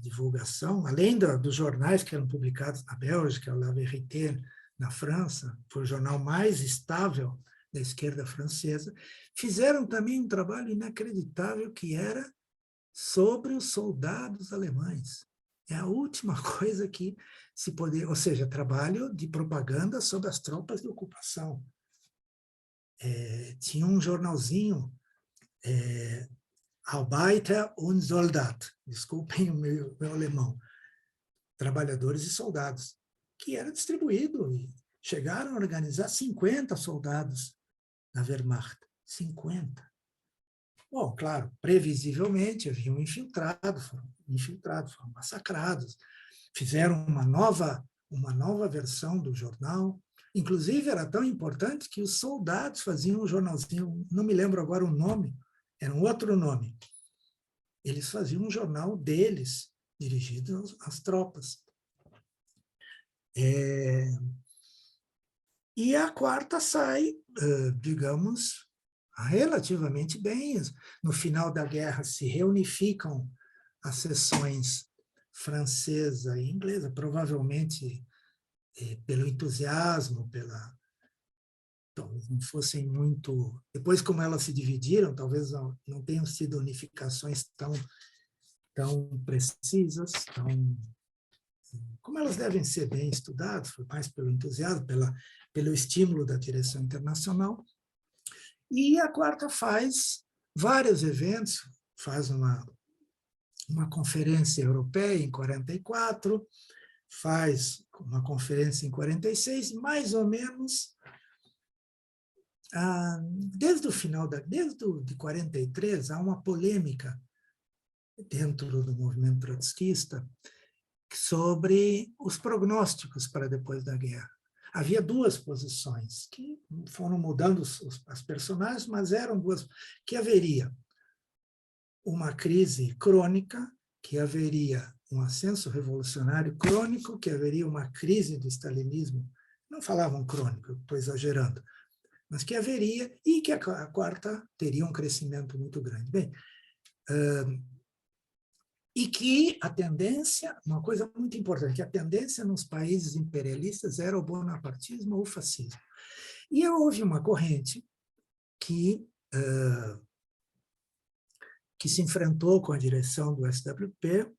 divulgação, além dos jornais que eram publicados na Bélgica, o La Vérité na França, foi o jornal mais estável da esquerda francesa, fizeram também um trabalho inacreditável que era sobre os soldados alemães. É a última coisa que se poderia, ou seja, trabalho de propaganda sobre as tropas de ocupação. Tinha um jornalzinho, Arbeiter und Soldat, desculpem o meu alemão, trabalhadores e soldados, que era distribuído, e chegaram a organizar 50 soldados na Wehrmacht, 50. Bom, claro, previsivelmente haviam infiltrados, foram massacrados, fizeram uma nova versão do jornal, inclusive era tão importante que os soldados faziam um jornalzinho, não me lembro agora o nome, era um outro nome, eles faziam um jornal deles, dirigido às tropas. E a quarta sai, digamos, relativamente bem. No final da guerra se reunificam as seções francesa e inglesa, provavelmente pelo entusiasmo, talvez não fossem muito... Depois, como elas se dividiram, talvez não tenham sido unificações tão precisas, tão como elas devem ser bem estudadas, foi mais pelo entusiasmo, pelo estímulo da direção internacional. E a quarta faz vários eventos, faz uma conferência europeia em 44, faz uma conferência em 46, mais ou menos, desde o final, de 43, há uma polêmica dentro do movimento trotskista sobre os prognósticos para depois da guerra. Havia duas posições, que foram mudando as personagens, mas eram duas, que haveria uma crise crônica, que haveria um ascenso revolucionário crônico, que haveria uma crise do stalinismo, não falavam crônico, estou exagerando, mas que haveria, e que a quarta teria um crescimento muito grande. Bem, e que a tendência, uma coisa muito importante, que a tendência nos países imperialistas era o bonapartismo ou o fascismo. E houve uma corrente que se enfrentou com a direção do SWP,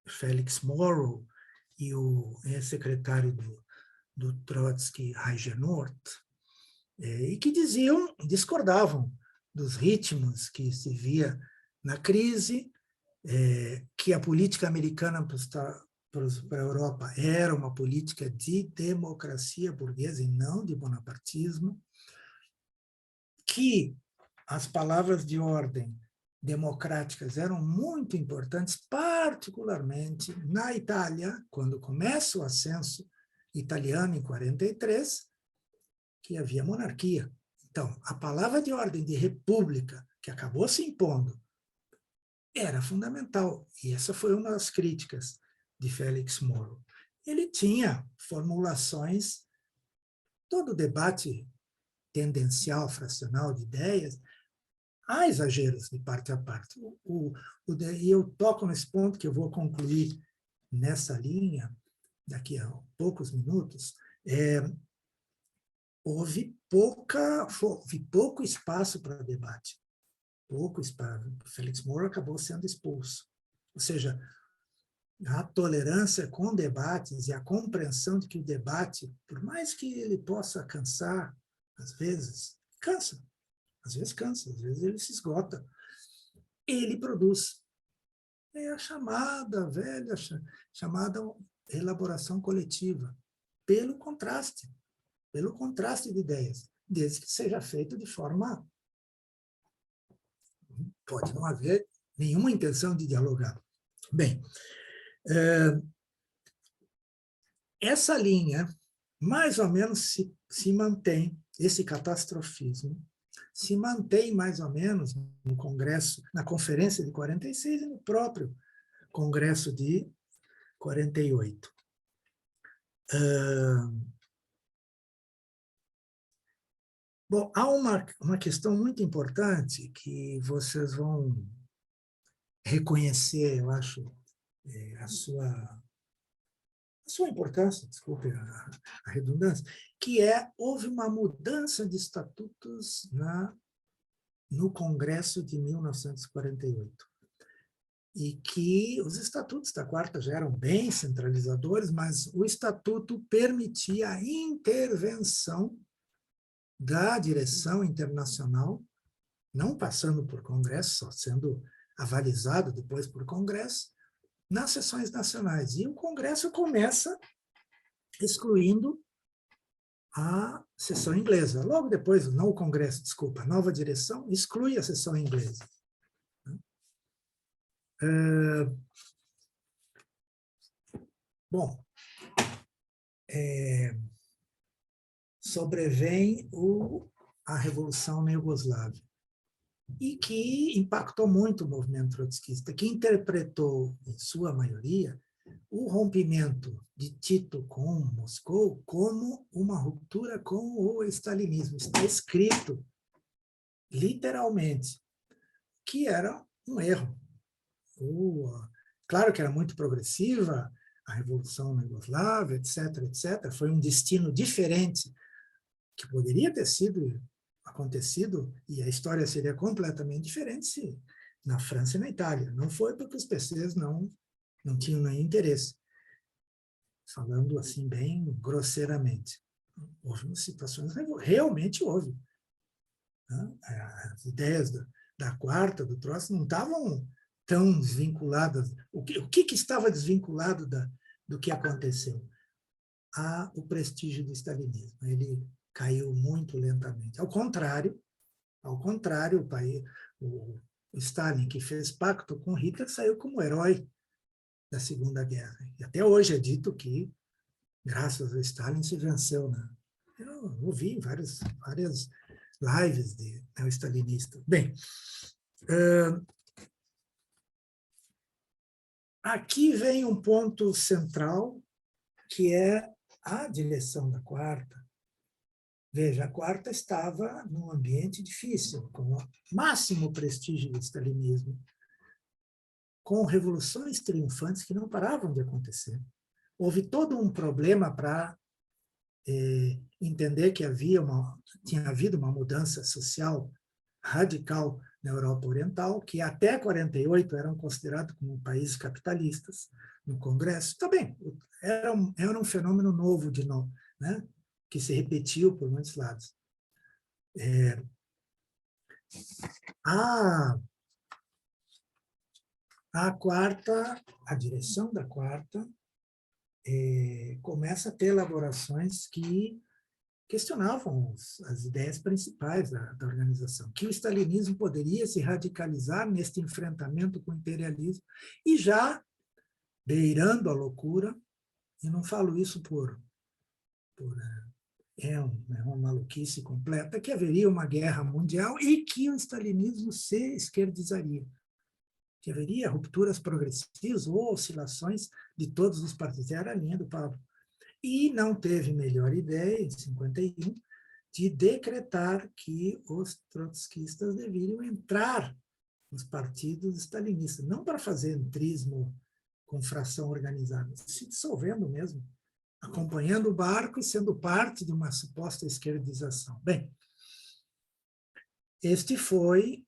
Felix Morrow e o secretário do Trotsky, Heigenort, e que discordavam dos ritmos que se via na crise, que a política americana para a Europa era uma política de democracia burguesa e não de bonapartismo, que as palavras de ordem democráticas eram muito importantes, particularmente na Itália, quando começa o ascenso italiano em 43, que havia monarquia. Então, a palavra de ordem de república, que acabou se impondo, era fundamental. E essa foi uma das críticas de Felix Morrow. Ele tinha formulações, todo o debate tendencial, fracional de ideias, há exageros de parte a parte. E eu toco nesse ponto que eu vou concluir nessa linha, daqui a poucos minutos. Houve pouco espaço para debate. Pouco espaço. Felix Morrow acabou sendo expulso. Ou seja, a tolerância com debates e a compreensão de que o debate, por mais que ele possa cansar, às vezes, cansa. Às vezes cansa, às vezes ele se esgota. Ele produz. É a velha chamada elaboração coletiva, pelo contraste de ideias, desde que seja feito de forma... Pode não haver nenhuma intenção de dialogar. Bem, essa linha, mais ou menos, se mantém, esse catastrofismo, se mantém mais ou menos no Congresso, na Conferência de 46 e no próprio Congresso de 48. Bom, há uma questão muito importante que vocês vão reconhecer, eu acho, a sua importância, desculpe a redundância, que houve uma mudança de estatutos no Congresso de 1948. E que os estatutos da Quarta já eram bem centralizadores, mas o estatuto permitia a intervenção da direção internacional, não passando por Congresso, só sendo avalizado depois por Congresso, nas sessões nacionais. E o Congresso começa excluindo a sessão inglesa. Logo depois, não o Congresso, desculpa, a nova direção exclui a sessão inglesa. Bom, sobrevém a Revolução na Iugoslávia, e que impactou muito o movimento trotskista, que interpretou, em sua maioria, o rompimento de Tito com Moscou como uma ruptura com o stalinismo. Está escrito, literalmente, que era um erro. Claro que era muito progressiva a Revolução na Iugoslávia, etc., etc. Foi um destino diferente que poderia ter acontecido, e a história seria completamente diferente se na França e na Itália. Não foi porque os PCs não tinham nenhum interesse. falando assim bem grosseiramente. Houve situações, realmente houve. Né? As ideias da quarta, do troço, não estavam tão desvinculadas. O que estava desvinculado do que aconteceu? O prestígio do stalinismo. Ele caiu muito lentamente. Ao contrário, o Stalin, que fez pacto com Hitler, saiu como herói da Segunda Guerra. E até hoje é dito que, graças a Stalin, se venceu. Né? Eu ouvi várias lives de neo-stalinistas. Bem, aqui vem um ponto central, que é a direção da quarta. Veja, a quarta estava num ambiente difícil, com o máximo prestígio do stalinismo, com revoluções triunfantes que não paravam de acontecer. Houve todo um problema para entender que tinha havido uma mudança social radical na Europa Oriental, que até 48 eram considerados como países capitalistas no Congresso. Também era um fenômeno novo de novo, né? Que se repetiu por muitos lados. A direção da quarta começa a ter elaborações que questionavam as ideias principais da organização, que o stalinismo poderia se radicalizar neste enfrentamento com o imperialismo e já beirando a loucura, e não falo isso uma maluquice completa, que haveria uma guerra mundial e que o stalinismo se esquerdizaria, que haveria rupturas progressivas ou oscilações de todos os partidos. Era a linha do Pablo. E não teve melhor ideia, em 51, de decretar que os trotskistas deveriam entrar nos partidos stalinistas, não para fazer entrismo com fração organizada, se dissolvendo mesmo, acompanhando o barco e sendo parte de uma suposta esquerdização. Bem, este foi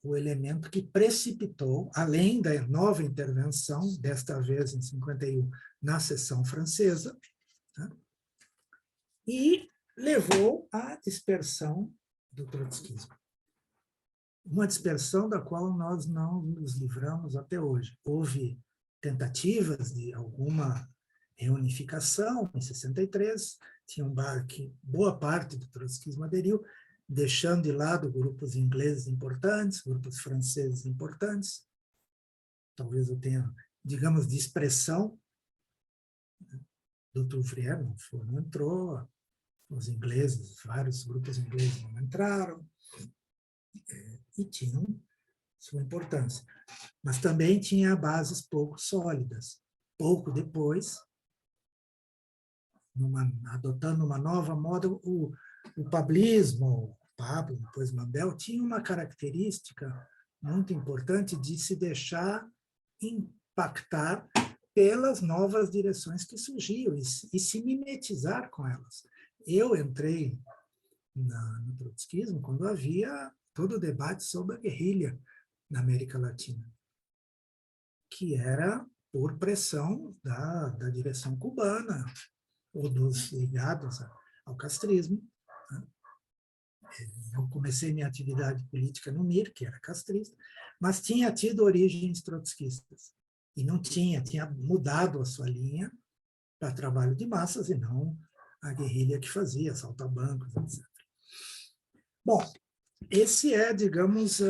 o elemento que precipitou, além da nova intervenção, desta vez em 51, na seção francesa, né, e levou à dispersão do trotskismo. Uma dispersão da qual nós não nos livramos até hoje. Houve tentativas de alguma reunificação em 63, tinha um bar que boa parte do trotskismo aderiu, deixando de lado grupos ingleses importantes, grupos franceses importantes. Talvez eu tenha, digamos, de expressão. Do Duvrier não entrou, os ingleses, vários grupos ingleses não entraram, e tinham sua importância. Mas também tinha bases pouco sólidas. Pouco depois, adotando uma nova moda, o pablismo, Pablo, depois Mandel, tinha uma característica muito importante de se deixar impactar pelas novas direções que surgiam e se mimetizar com elas. Eu entrei no trotskismo quando havia todo o debate sobre a guerrilha na América Latina, que era por pressão da direção cubana ou dos ligados ao castrismo. Eu comecei minha atividade política no MIR, que era castrista, mas tinha tido origens trotskistas. E não tinha mudado a sua linha para trabalho de massas e não a guerrilha que fazia, assaltar bancos, etc. Bom, esse é, digamos,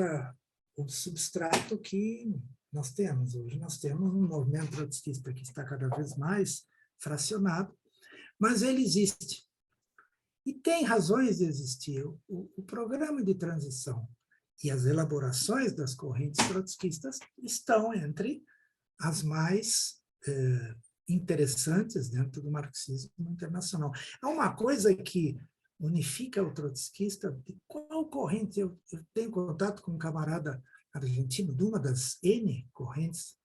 o substrato que nós temos. Hoje nós temos um movimento trotskista que está cada vez mais fracionado, mas ele existe. E tem razões de existir. O programa de transição e as elaborações das correntes trotskistas estão entre as mais interessantes dentro do marxismo internacional. Há uma coisa que unifica o trotskista, de qual corrente eu tenho contato com um camarada argentino, de uma das N correntes,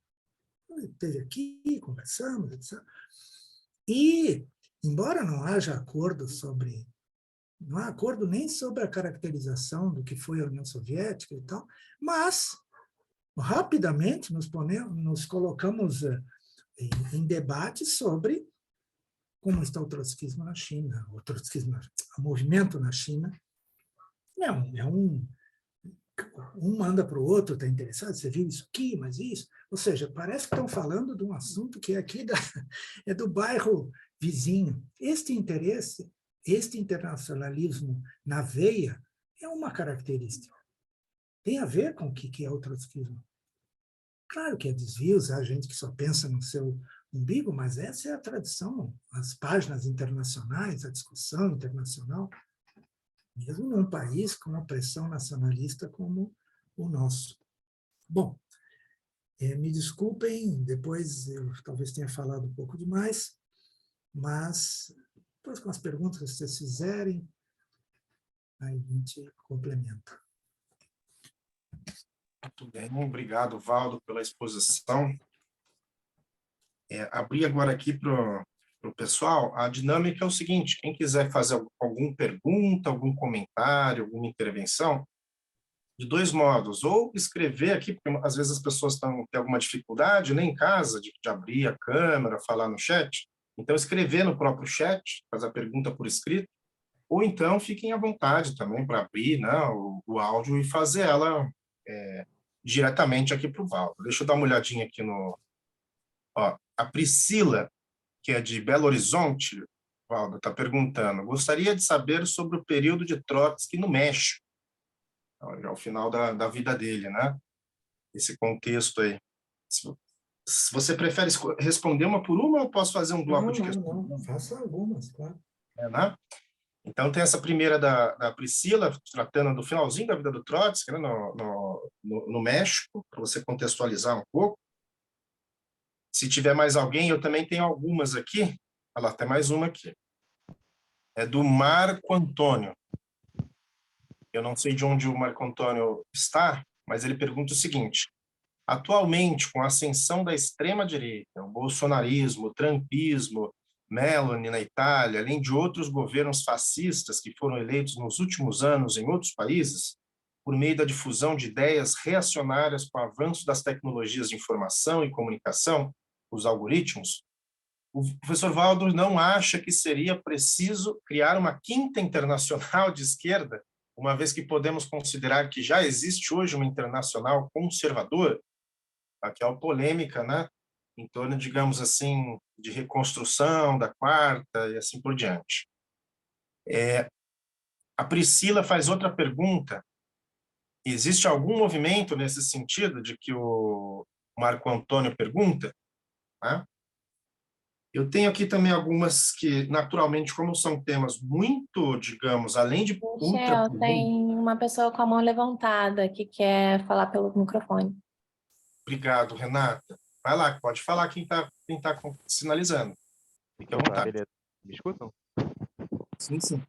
ele esteve aqui, conversamos, etc. E, embora não haja acordo não há acordo nem sobre a caracterização do que foi a União Soviética e tal, mas rapidamente nos colocamos em debate sobre como está o trotskismo na China, o movimento na China. Um manda para o outro, está interessado, você viu isso aqui, mas isso. Ou seja, parece que estão falando de um assunto que é aqui é do bairro vizinho. Este interesse, este internacionalismo na veia é uma característica. Tem a ver com o que é o trotskismo. Claro que é desvios, há gente que só pensa no seu umbigo, mas essa é a tradição, as páginas internacionais, a discussão internacional, mesmo num país com uma pressão nacionalista como o nosso. Bom, me desculpem, depois eu talvez tenha falado um pouco demais, mas depois com as perguntas que vocês fizerem, aí a gente complementa. Muito bem, obrigado, Valdo, pela exposição. Abrir agora aqui para o pessoal, a dinâmica é o seguinte, quem quiser fazer alguma pergunta, algum comentário, alguma intervenção, de dois modos, ou escrever aqui, porque às vezes as pessoas têm alguma dificuldade, né, em casa, de abrir a câmera, falar no chat, então escrever no próprio chat, fazer a pergunta por escrito, ou então fiquem à vontade também para abrir, né, o áudio e fazer ela diretamente aqui para o Valdo. Deixa eu dar uma olhadinha aqui no... Ó, a Priscila, que é de Belo Horizonte, Valdo, está perguntando, gostaria de saber sobre o período de Trotsky no México, já ao final da vida dele, né? Esse contexto aí. Se você prefere responder uma por uma ou posso fazer um bloco de questões? Não, faça algumas, claro. Né? Então, tem essa primeira da Priscila, tratando do finalzinho da vida do Trotsky, né, no México, para você contextualizar um pouco. Se tiver mais alguém, eu também tenho algumas aqui. Olha lá, tem mais uma aqui. É do Marco Antônio. Eu não sei de onde o Marco Antônio está, mas ele pergunta o seguinte: atualmente, com a ascensão da extrema-direita, o bolsonarismo, o trumpismo, Meloni na Itália, além de outros governos fascistas que foram eleitos nos últimos anos em outros países, por meio da difusão de ideias reacionárias com o avanço das tecnologias de informação e comunicação, os algoritmos, o professor Valdo não acha que seria preciso criar uma quinta internacional de esquerda, uma vez que podemos considerar que já existe hoje uma internacional conservadora? Aqui é uma polêmica, né? Em torno, digamos assim, de reconstrução da quarta e assim por diante. A Priscila faz outra pergunta. Existe algum movimento nesse sentido de que o Marco Antônio pergunta? Né? Eu tenho aqui também algumas que, naturalmente, como são temas muito, digamos, além de Michel, tem uma pessoa com a mão levantada que quer falar pelo microfone. Obrigado, Renata. Vai lá, pode falar quem tá sinalizando. Fique à vontade. Beleza. Me escutam? Sim, sim.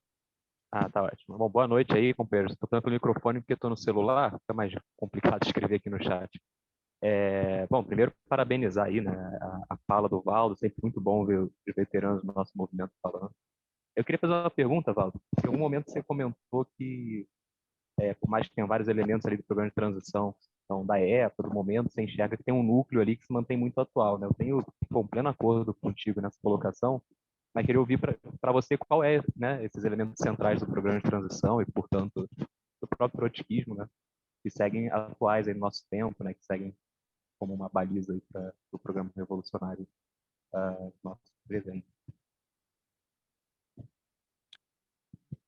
Ah, tá ótimo. Bom, boa noite aí, companheiros. Estou falando pelo microfone porque estou no celular, fica mais complicado de escrever aqui no chat. Bom, primeiro, parabenizar aí, né, a fala do Valdo, sempre muito bom ver os veteranos do nosso movimento falando. Eu queria fazer uma pergunta, Valdo. Em algum momento você comentou que, por mais que tenha vários elementos ali do programa de transição, então, da época, do momento, você enxerga que tem um núcleo ali que se mantém muito atual, né? Eu tenho pleno acordo contigo nessa colocação, mas queria ouvir para você qual é, né, esses elementos centrais do programa de transição e, portanto, do próprio trotskismo, né, que seguem atuais aí no nosso tempo, né, que seguem como uma baliza aí para o programa revolucionário nosso presente.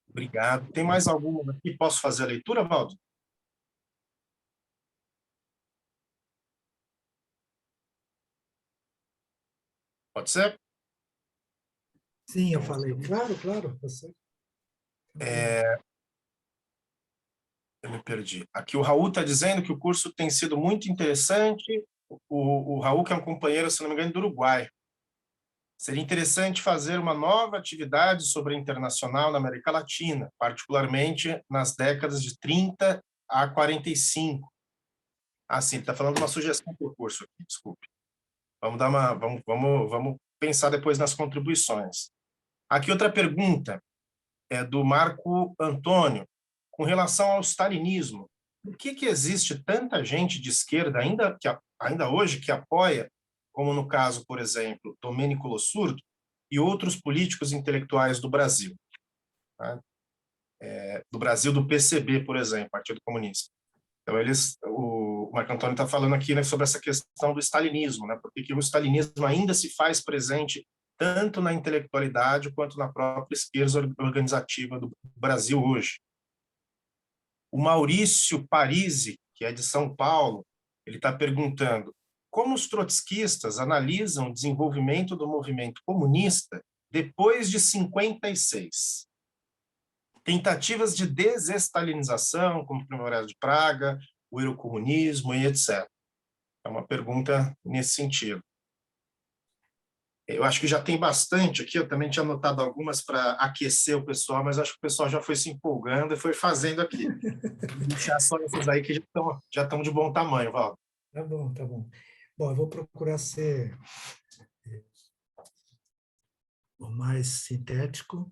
Obrigado. Tem mais alguma aqui? Posso fazer a leitura, Valdo? Pode ser? Sim, eu falei. Claro. Você. Eu me perdi. Aqui o Raul está dizendo que o curso tem sido muito interessante. O Raul, que é um companheiro, se não me engano, do Uruguai. Seria interessante fazer uma nova atividade sobre a internacional na América Latina, particularmente nas décadas de 30 a 45. Ah, sim, está falando de uma sugestão para o curso aqui, desculpe. Vamos pensar depois nas contribuições. Aqui outra pergunta é do Marco Antônio, com relação ao stalinismo. Por que existe tanta gente de esquerda ainda hoje que apoia, como no caso, por exemplo, Domenico Losurdo, e outros políticos intelectuais do Brasil. Tá? Do Brasil, do PCB, por exemplo, Partido Comunista. Então, o Marco Antônio está falando aqui, né, sobre essa questão do stalinismo, né, porque o stalinismo ainda se faz presente tanto na intelectualidade quanto na própria esquerda organizativa do Brasil hoje. O Maurício Parisi, que é de São Paulo, ele está perguntando como os trotskistas analisam o desenvolvimento do movimento comunista depois de 56. Tentativas de desestalinização, como o Primavera de Praga, o eurocomunismo e etc. É uma pergunta nesse sentido. Eu acho que já tem bastante aqui, eu também tinha anotado algumas para aquecer o pessoal, mas acho que o pessoal já foi se empolgando e foi fazendo aqui. Vou deixar só essas aí que já estão de bom tamanho, Val. Tá bom, tá bom. Bom, eu vou procurar ser o mais sintético.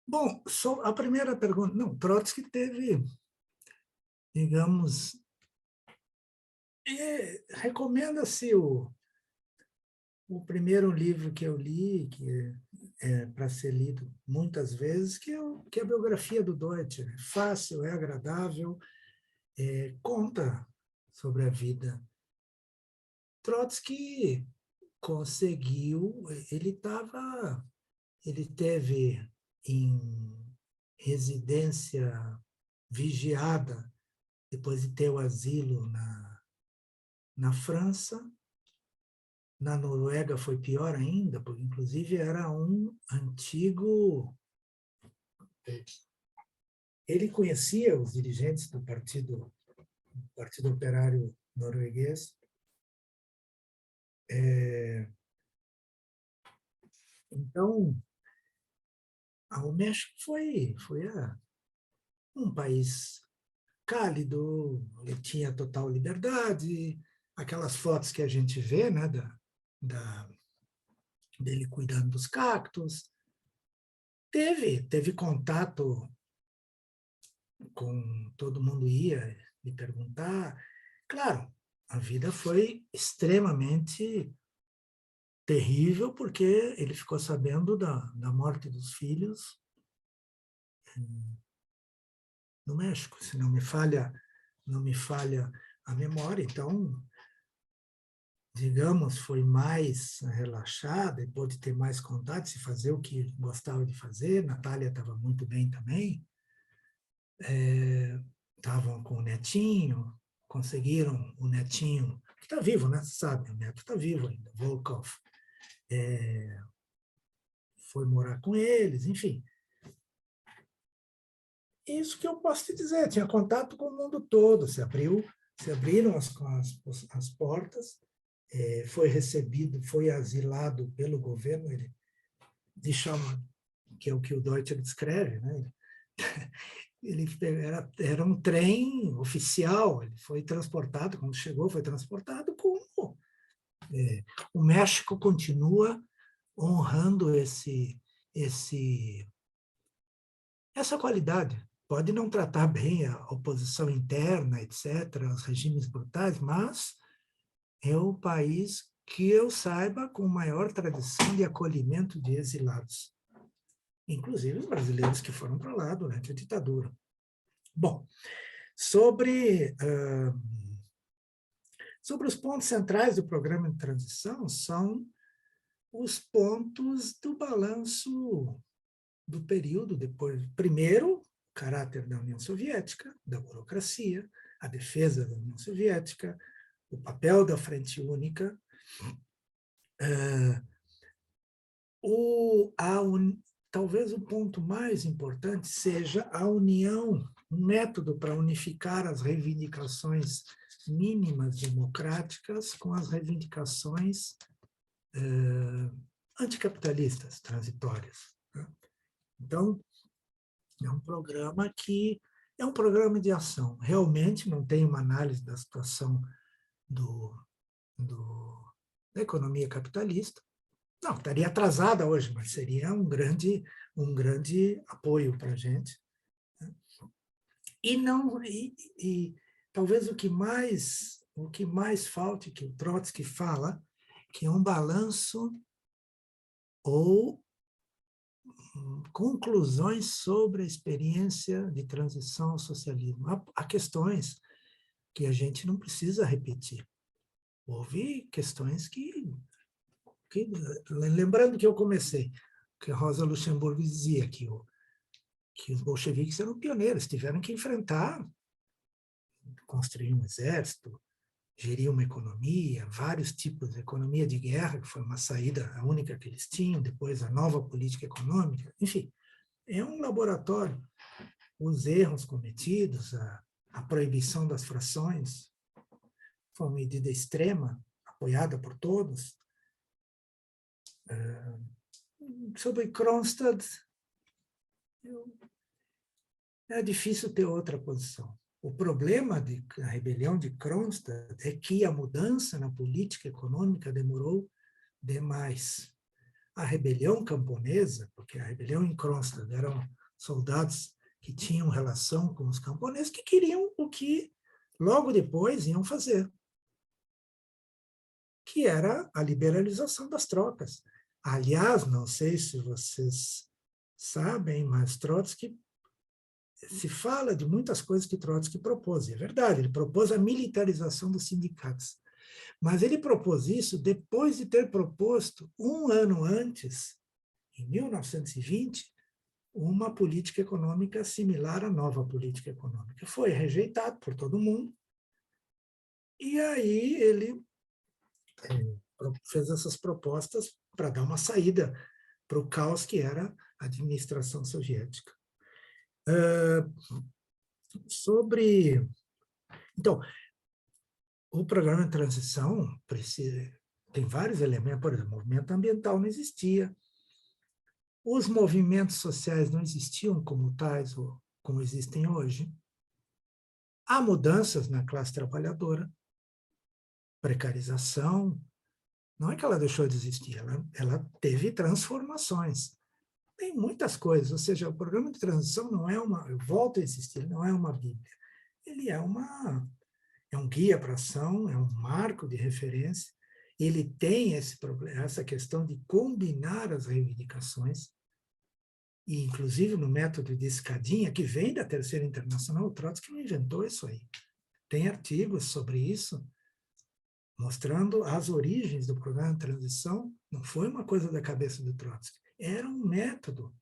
Bom, a primeira pergunta... Não, Trotsky teve, digamos... Recomenda-se o primeiro livro que eu li, que é para ser lido muitas vezes, que é a biografia do Deutsch. É fácil, é agradável, conta sobre a vida. Trotsky conseguiu, ele teve em residência vigiada, depois de ter o asilo na França. Na Noruega foi pior ainda, porque inclusive era um antigo... Ele conhecia os dirigentes do Partido Operário Norueguês. Então, o México foi um país cálido, ele tinha total liberdade, aquelas fotos que a gente vê, né, dele cuidando dos cactos. Teve contato com todo mundo, ia lhe perguntar. Claro, a vida foi extremamente terrível, porque ele ficou sabendo da morte dos filhos no México, se não me falha a memória. Então, digamos, foi mais relaxada e pôde ter mais contato, se fazer o que gostava de fazer. Natália estava muito bem também. Estavam com o netinho, conseguiram o netinho, que está vivo, né? Você sabe, o neto está vivo ainda, Volkov. Foi morar com eles, enfim. Isso que eu posso te dizer, tinha contato com o mundo todo, se abriram as portas, foi recebido, foi asilado pelo governo, ele chama, que é o que o Deutsch descreve, né? Era um trem oficial, ele foi transportado, quando chegou, foi transportado como... o México continua honrando essa qualidade. Pode não tratar bem a oposição interna, etc., os regimes brutais, mas é o país que eu saiba com maior tradição de acolhimento de exilados, inclusive os brasileiros que foram para lá durante a ditadura. Bom, sobre os pontos centrais do programa de transição, são os pontos do balanço do período depois. Primeiro, o caráter da União Soviética, da burocracia, a defesa da União Soviética, o papel da Frente Única, talvez o ponto mais importante seja a união, um método para unificar as reivindicações mínimas democráticas com as reivindicações anticapitalistas, transitórias. Né? Então, é um programa de ação. Realmente não tem uma análise da situação da economia capitalista. Não, estaria atrasada hoje, mas seria um grande apoio para a gente. E talvez o que mais falte, que o Trotsky fala, que é um balanço ou conclusões sobre a experiência de transição ao socialismo. Há questões que a gente não precisa repetir. Houve questões lembrando que eu comecei, que a Rosa Luxemburgo dizia que os bolcheviques eram pioneiros, tiveram que enfrentar, construir um exército, gerir uma economia, vários tipos de economia de guerra, que foi uma saída, a única que eles tinham, depois a nova política econômica, enfim, é um laboratório. Os erros cometidos, a proibição das frações, foi uma medida extrema, apoiada por todos. Sobre Kronstadt, é difícil ter outra posição. O problema da rebelião de Kronstadt é que a mudança na política econômica demorou demais. A rebelião camponesa, porque a rebelião em Kronstadt eram soldados que tinham relação com os camponeses que queriam o que logo depois iam fazer, que era a liberalização das trocas. Aliás, não sei se vocês sabem, mas Trotsky, se fala de muitas coisas que Trotsky propôs, é verdade, ele propôs a militarização dos sindicatos, mas ele propôs isso depois de ter proposto, um ano antes, em 1920, uma política econômica similar à nova política econômica. Foi rejeitado por todo mundo, e aí ele fez essas propostas para dar uma saída para o caos que era a administração soviética. Então, o programa de transição tem vários elementos, por exemplo, o movimento ambiental não existia, os movimentos sociais não existiam como tais, ou como existem hoje, há mudanças na classe trabalhadora, precarização, não é que ela deixou de existir, ela teve transformações. Tem muitas coisas, ou seja, o programa de transição não é eu volto a insistir, não é uma Bíblia. Ele é um guia para ação, é um marco de referência. Ele tem essa questão de combinar as reivindicações, e inclusive no método de escadinha, que vem da Terceira Internacional, o Trotsky não inventou isso aí. Tem artigos sobre isso, mostrando as origens do programa de transição. Não foi uma coisa da cabeça do Trotsky, era um método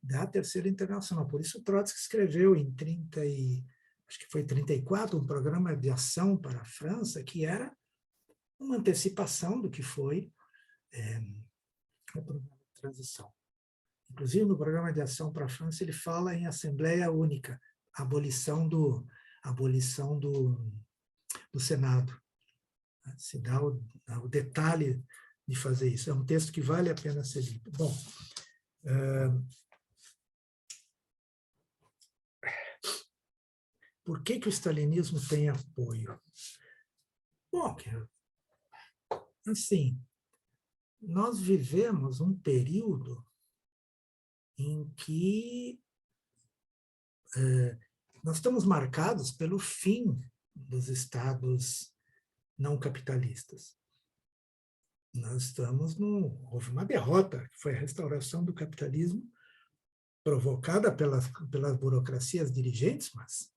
da Terceira Internacional. Por isso o Trotsky escreveu em 34, um programa de ação para a França, que era uma antecipação do que foi o programa de transição. Inclusive, no programa de ação para a França, ele fala em Assembleia Única, abolição do Senado. Se dá o detalhe de fazer isso. É um texto que vale a pena ser lido. Bom, por que o stalinismo tem apoio? Bom, assim, nós vivemos um período em que nós estamos marcados pelo fim dos estados não capitalistas. Houve uma derrota, que foi a restauração do capitalismo, provocada pelas burocracias dirigentes, mas,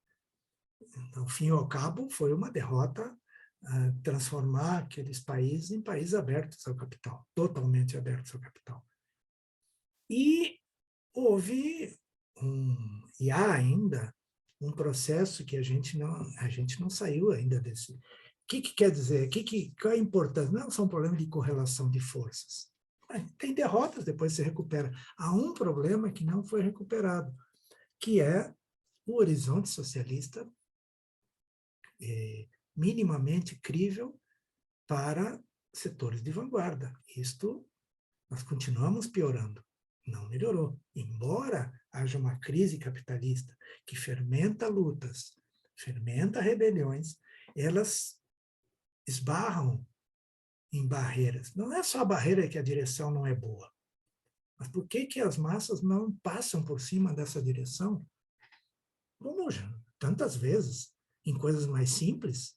ao fim e ao cabo, foi uma derrota transformar aqueles países em países abertos ao capital, totalmente abertos ao capital. E houve e há ainda um processo que a gente não saiu ainda desse. O que quer dizer? Qual é a importância? Não é só um problema de correlação de forças. Tem derrotas, depois se recupera. Há um problema que não foi recuperado, que é o horizonte socialista minimamente crível para setores de vanguarda. Isto nós continuamos piorando. Não melhorou. Embora haja uma crise capitalista que fermenta lutas, fermenta rebeliões, elas esbarram em barreiras. Não é só a barreira que a direção não é boa, mas por que as massas não passam por cima dessa direção? Como já, tantas vezes, em coisas mais simples,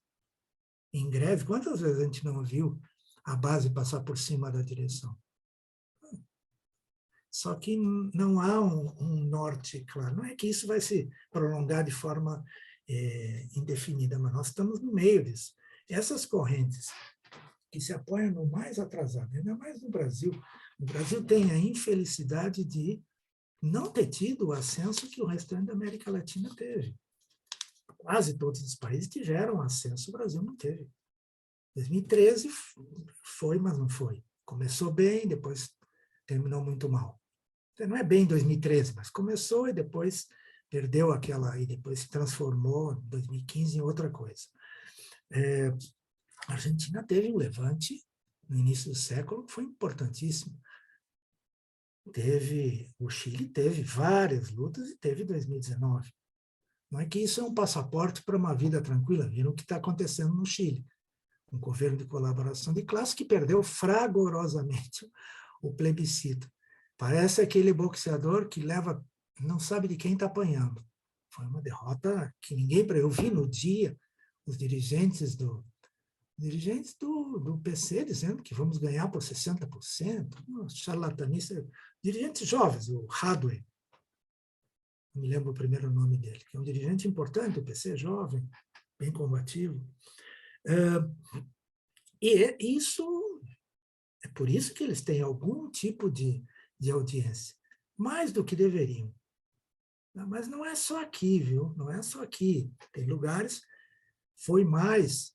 em greve, quantas vezes a gente não viu a base passar por cima da direção. Só que não há um norte claro. Não é que isso vai se prolongar de forma indefinida, mas nós estamos no meio disso. Essas correntes que se apoiam no mais atrasado, ainda mais no Brasil. O Brasil tem a infelicidade de não ter tido o ascenso que o restante da América Latina teve. Quase todos os países tiveram ascenso, o Brasil não teve. 2013 foi, mas não foi. Começou bem, depois terminou muito mal. Não é bem 2013, mas começou e depois perdeu aquela, e depois se transformou em 2015 em outra coisa. A Argentina teve um levante no início do século que foi importantíssimo. O Chile teve várias lutas e teve 2019. Não é que isso é um passaporte para uma vida tranquila. Viram o que está acontecendo no Chile. Um governo de colaboração de classe que perdeu fragorosamente o plebiscito. Parece aquele boxeador que não sabe de quem está apanhando. Foi uma derrota que ninguém... Eu vi no dia os dirigentes do PC dizendo que vamos ganhar por 60%, charlatanista, dirigentes jovens, o Hadwe, não me lembro o primeiro nome dele, que é um dirigente importante do PC, jovem, bem combativo. E isso é por isso que eles têm algum tipo de audiência, mais do que deveriam. Mas não é só aqui, viu? Não é só aqui. Tem lugares, foi mais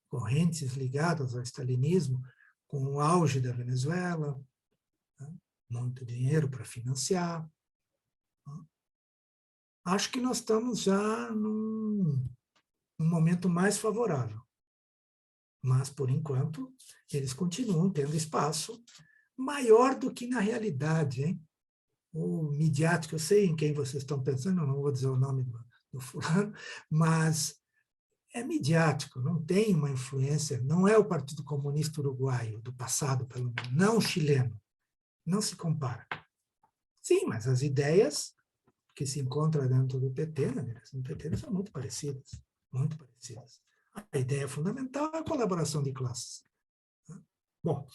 correntes ligadas ao stalinismo, com o auge da Venezuela, né? Muito dinheiro para financiar. Né? Acho que nós estamos já num momento mais favorável. Mas, por enquanto, eles continuam tendo espaço maior do que na realidade. Hein? O midiático, eu sei em quem vocês estão pensando, eu não vou dizer o nome do fulano, mas é midiático, não tem uma influência, não é o Partido Comunista Uruguaio, do passado, pelo menos, não chileno, não se compara. Sim, mas as ideias que se encontram dentro do PT, na direção do PT, são muito parecidas, muito parecidas. A ideia fundamental é a colaboração de classes. Bom,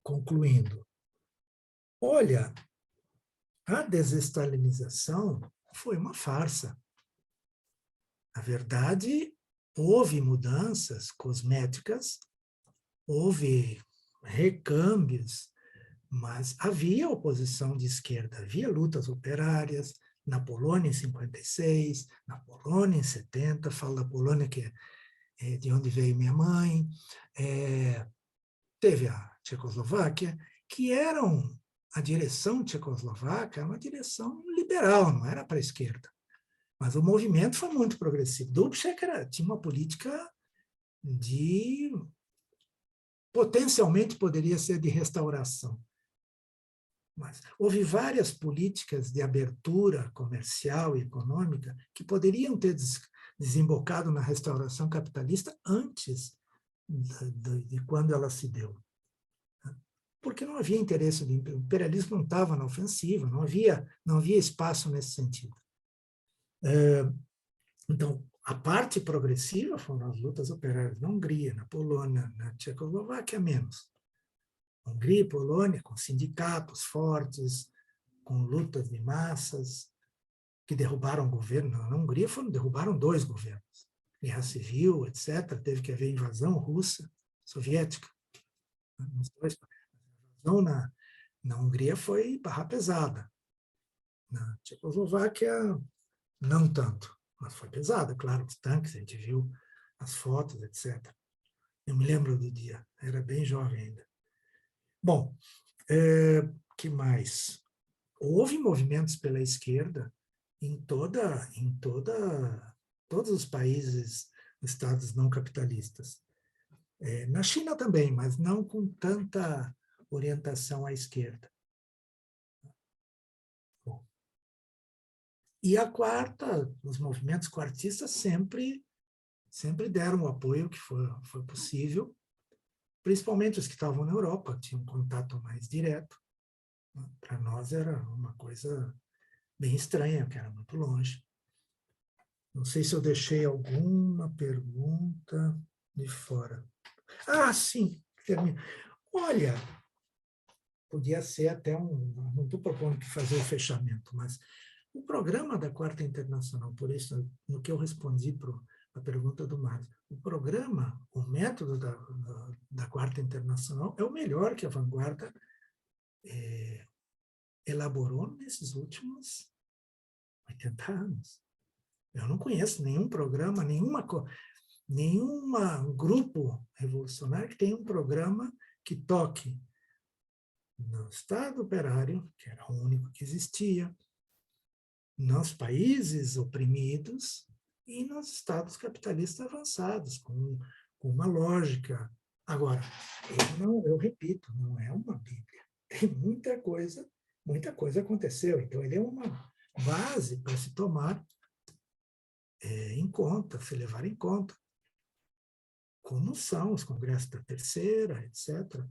concluindo, olha, a desestalinização foi uma farsa. Na verdade, houve mudanças cosméticas, houve recâmbios, mas havia oposição de esquerda, havia lutas operárias, na Polônia em 56, na Polônia em 70, falo da Polônia que é de onde veio minha mãe, teve a Tchecoslováquia, que a direção tchecoslovaca era uma direção liberal, não era para a esquerda. Mas o movimento foi muito progressivo. Dubček tinha uma política potencialmente poderia ser de restauração. Mas houve várias políticas de abertura comercial e econômica que poderiam ter desembocado na restauração capitalista antes de quando ela se deu. Porque não havia interesse do imperialismo, o imperialismo não estava na ofensiva, não havia espaço nesse sentido. Então, a parte progressiva foram as lutas operárias na Hungria, na Polônia, na Tchecoslováquia, menos. Hungria e Polônia, com sindicatos fortes, com lutas de massas, que derrubaram o governo. Na Hungria derrubaram 2 governos. Guerra civil, etc. Teve que haver invasão russa, soviética. A invasão na Hungria foi barra pesada. Na Tchecoslováquia, não tanto, mas foi pesada, claro, os tanques, a gente viu as fotos, etc. Eu me lembro do dia, era bem jovem ainda. Bom, que mais? Houve movimentos pela esquerda em todos os países, estados não capitalistas. Na China também, mas não com tanta orientação à esquerda. Bom. E a quarta, os movimentos quartistas sempre deram o apoio que foi possível, principalmente os que estavam na Europa, tinham um contato mais direto. Para nós era uma coisa bem estranha, que era muito longe. Não sei se eu deixei alguma pergunta de fora. Ah, sim, termina. Olha, podia ser até não estou propondo que fazer o fechamento, mas o programa da Quarta Internacional, por isso, no que eu respondi para a pergunta do Marcos, o programa, o método da Quarta Internacional é o melhor que a Vanguarda elaborou nesses últimos 80 anos. Eu não conheço nenhum programa, nenhum grupo revolucionário que tenha um programa que toque no Estado operário, que era o único que existia, nos países oprimidos e nos estados capitalistas avançados, com uma lógica. Agora, eu repito, não é uma Bíblia. Tem muita coisa aconteceu. Então, ele é uma base para se tomar em conta, se levar em conta, como são os congressos da Terceira, etc.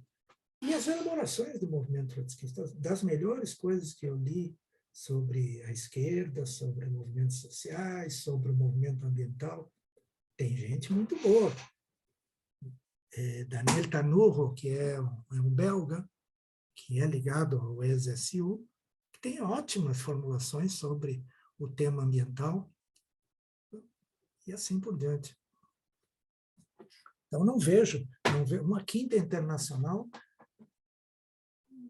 E as elaborações do movimento trotskista, das melhores coisas que eu li sobre a esquerda, sobre movimentos sociais, sobre o movimento ambiental, tem gente muito boa. Daniel Tanurro, que é um belga, que é ligado ao ex-SU, que tem ótimas formulações sobre o tema ambiental, e assim por diante. Então, não vejo uma quinta internacional,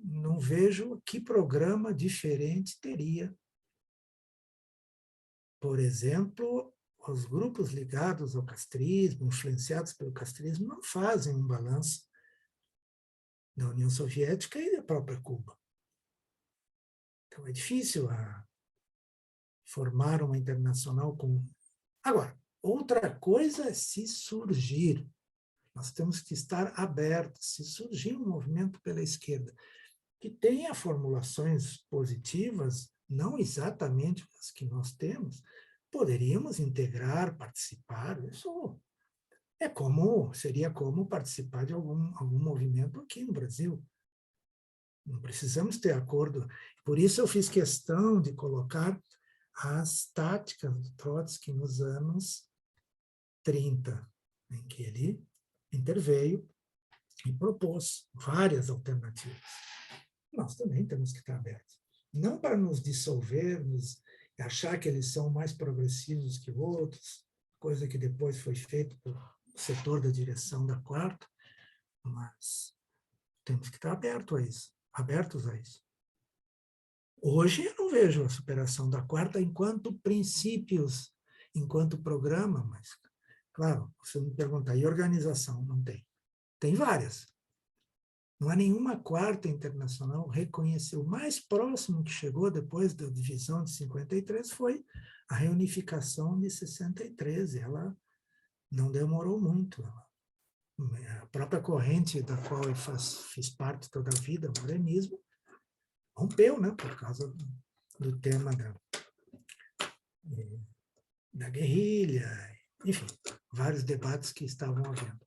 não vejo que programa diferente teria. Por exemplo, os grupos ligados ao castrismo, influenciados pelo castrismo, não fazem um balanço da União Soviética e da própria Cuba. Então, é difícil formar uma internacional com... Agora, outra coisa é se surgir. Nós temos que estar abertos. Se surgir um movimento pela esquerda que tenha formulações positivas, não exatamente as que nós temos, poderíamos integrar, participar. Isso seria como participar de algum movimento aqui no Brasil. Não precisamos ter acordo. Por isso eu fiz questão de colocar as táticas do Trotsky nos anos 30, em que ele interveio e propôs várias alternativas. Nós também temos que estar abertos. Não para nos dissolvermos, achar que eles são mais progressivos que outros, coisa que depois foi feita pelo setor da direção da Quarta, mas temos que estar abertos a isso. Hoje eu não vejo a superação da Quarta enquanto princípios, enquanto programa, mas, claro, você me perguntar, e organização? Não tem. Tem várias. Não há nenhuma Quarta Internacional reconheceu. O mais próximo que chegou depois da divisão de 53 foi a reunificação de 63. Ela não demorou muito. A própria corrente da qual eu fiz parte toda a vida, o morenismo, rompeu, né, por causa do tema da guerrilha, enfim, vários debates que estavam havendo.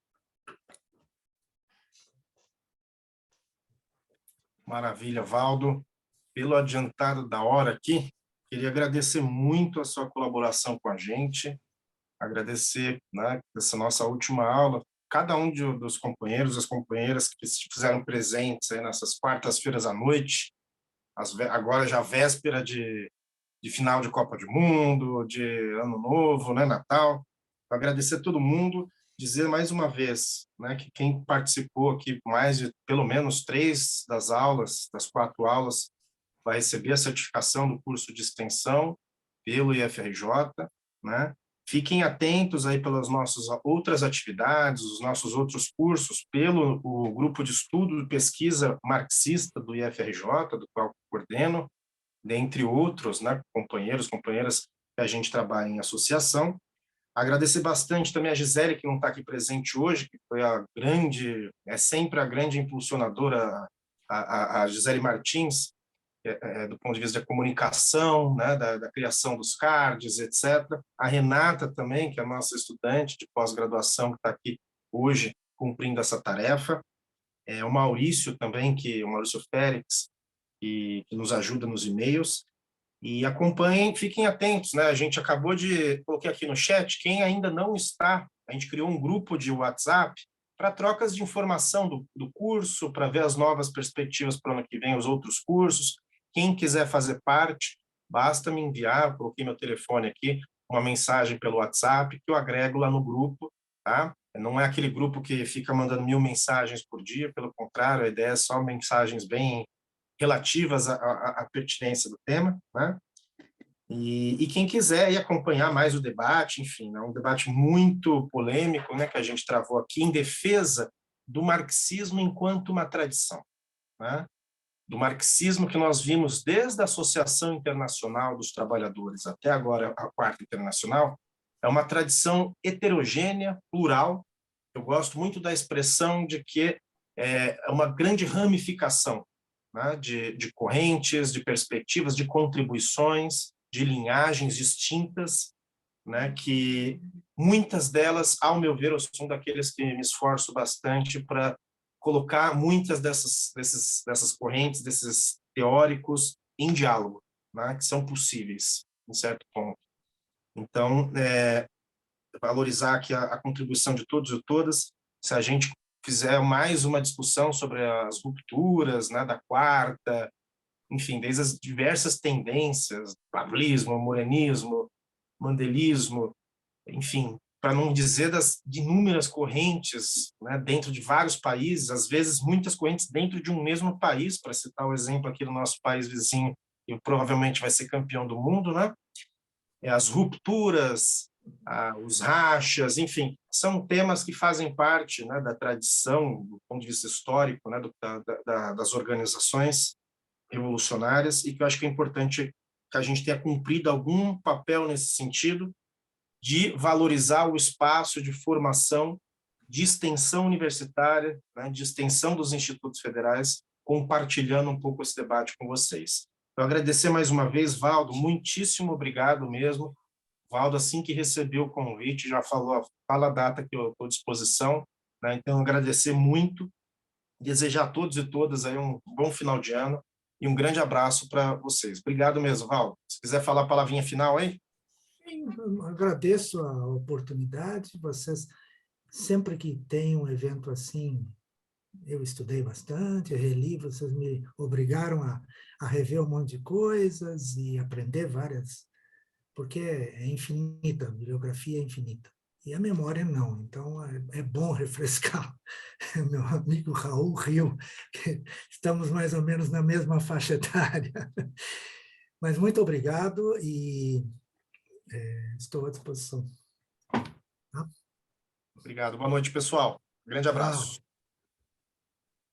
Maravilha, Valdo. Pelo adiantado da hora aqui, queria agradecer muito a sua colaboração com a gente, agradecer, né, essa nossa última aula, cada um dos companheiros, as companheiras que se fizeram presentes aí nessas quartas-feiras à noite, agora já véspera de final de Copa do Mundo, de Ano Novo, né, Natal. Agradecer a todo mundo, dizer mais uma vez, né, que quem participou aqui mais de pelo menos 3 das aulas, das 4 aulas, vai receber a certificação do curso de extensão pelo IFRJ, né? Fiquem atentos aí pelas nossas outras atividades, os nossos outros cursos, pelo o grupo de estudo e pesquisa marxista do IFRJ, do qual coordeno, dentre outros, né, companheiros, companheiras que a gente trabalha em associação. Agradecer bastante também a Gisele, que não está aqui presente hoje, que foi sempre a grande impulsionadora, a Gisele Martins, do ponto de vista da comunicação, né, da criação dos cards, etc. A Renata também, que é a nossa estudante de pós-graduação, que está aqui hoje cumprindo essa tarefa. O Maurício também, o Maurício Félix, que nos ajuda nos e-mails. E acompanhem, fiquem atentos, né? A gente acabou de colocar aqui no chat, quem ainda não está, a gente criou um grupo de WhatsApp para trocas de informação do curso, para ver as novas perspectivas para o ano que vem, os outros cursos. Quem quiser fazer parte, basta me enviar, coloquei meu telefone aqui, uma mensagem pelo WhatsApp, que eu agrego lá no grupo, tá? Não é aquele grupo que fica mandando 1000 mensagens por dia, pelo contrário, a ideia é só mensagens bem relativas à pertinência do tema, né? E quem quiser ir acompanhar mais o debate, enfim, é um debate muito polêmico, né, que a gente travou aqui em defesa do marxismo enquanto uma tradição, né? Do marxismo que nós vimos desde a Associação Internacional dos Trabalhadores até agora a Quarta Internacional, é uma tradição heterogênea, plural. Eu gosto muito da expressão de que é uma grande ramificação, né, de correntes, de perspectivas, de contribuições, de linhagens distintas, né, que muitas delas, ao meu ver, eu sou um daqueles que me esforço bastante para colocar muitas dessas correntes, desses teóricos, em diálogo, né, que são possíveis, em certo ponto. Então, valorizar aqui a contribuição de todos e todas. Se a gente fizer mais uma discussão sobre as rupturas, né, da quarta, enfim, desde as diversas tendências, pavlismo, morenismo, mandelismo, enfim, para não dizer das inúmeras correntes, né, dentro de vários países, às vezes muitas correntes dentro de um mesmo país, para citar o exemplo aqui do nosso país vizinho, que provavelmente vai ser campeão do mundo, né? As rupturas, os rachas, enfim, são temas que fazem parte, né, da tradição, do ponto de vista histórico, né, das organizações revolucionárias, e que eu acho que é importante que a gente tenha cumprido algum papel nesse sentido, de valorizar o espaço de formação, de extensão universitária, né, de extensão dos institutos federais, compartilhando um pouco esse debate com vocês. Eu agradecer mais uma vez, Valdo, muitíssimo obrigado mesmo. Valdo, assim que recebeu o convite, já falou, fala a data que eu estou à disposição, né? Então, agradecer muito, desejar a todos e todas aí um bom final de ano e um grande abraço para vocês. Obrigado mesmo, Valdo. Se quiser falar a palavrinha final aí. Eu agradeço a oportunidade. Vocês, sempre que tem um evento assim, eu estudei bastante, reli, vocês me obrigaram a rever um monte de coisas e aprender várias, porque é infinita, a bibliografia é infinita. E a memória não, então é bom refrescar. Meu amigo Raul riu, que estamos mais ou menos na mesma faixa etária. Mas muito obrigado e estou à disposição. Obrigado. Boa noite, pessoal. Grande abraço. Tchau.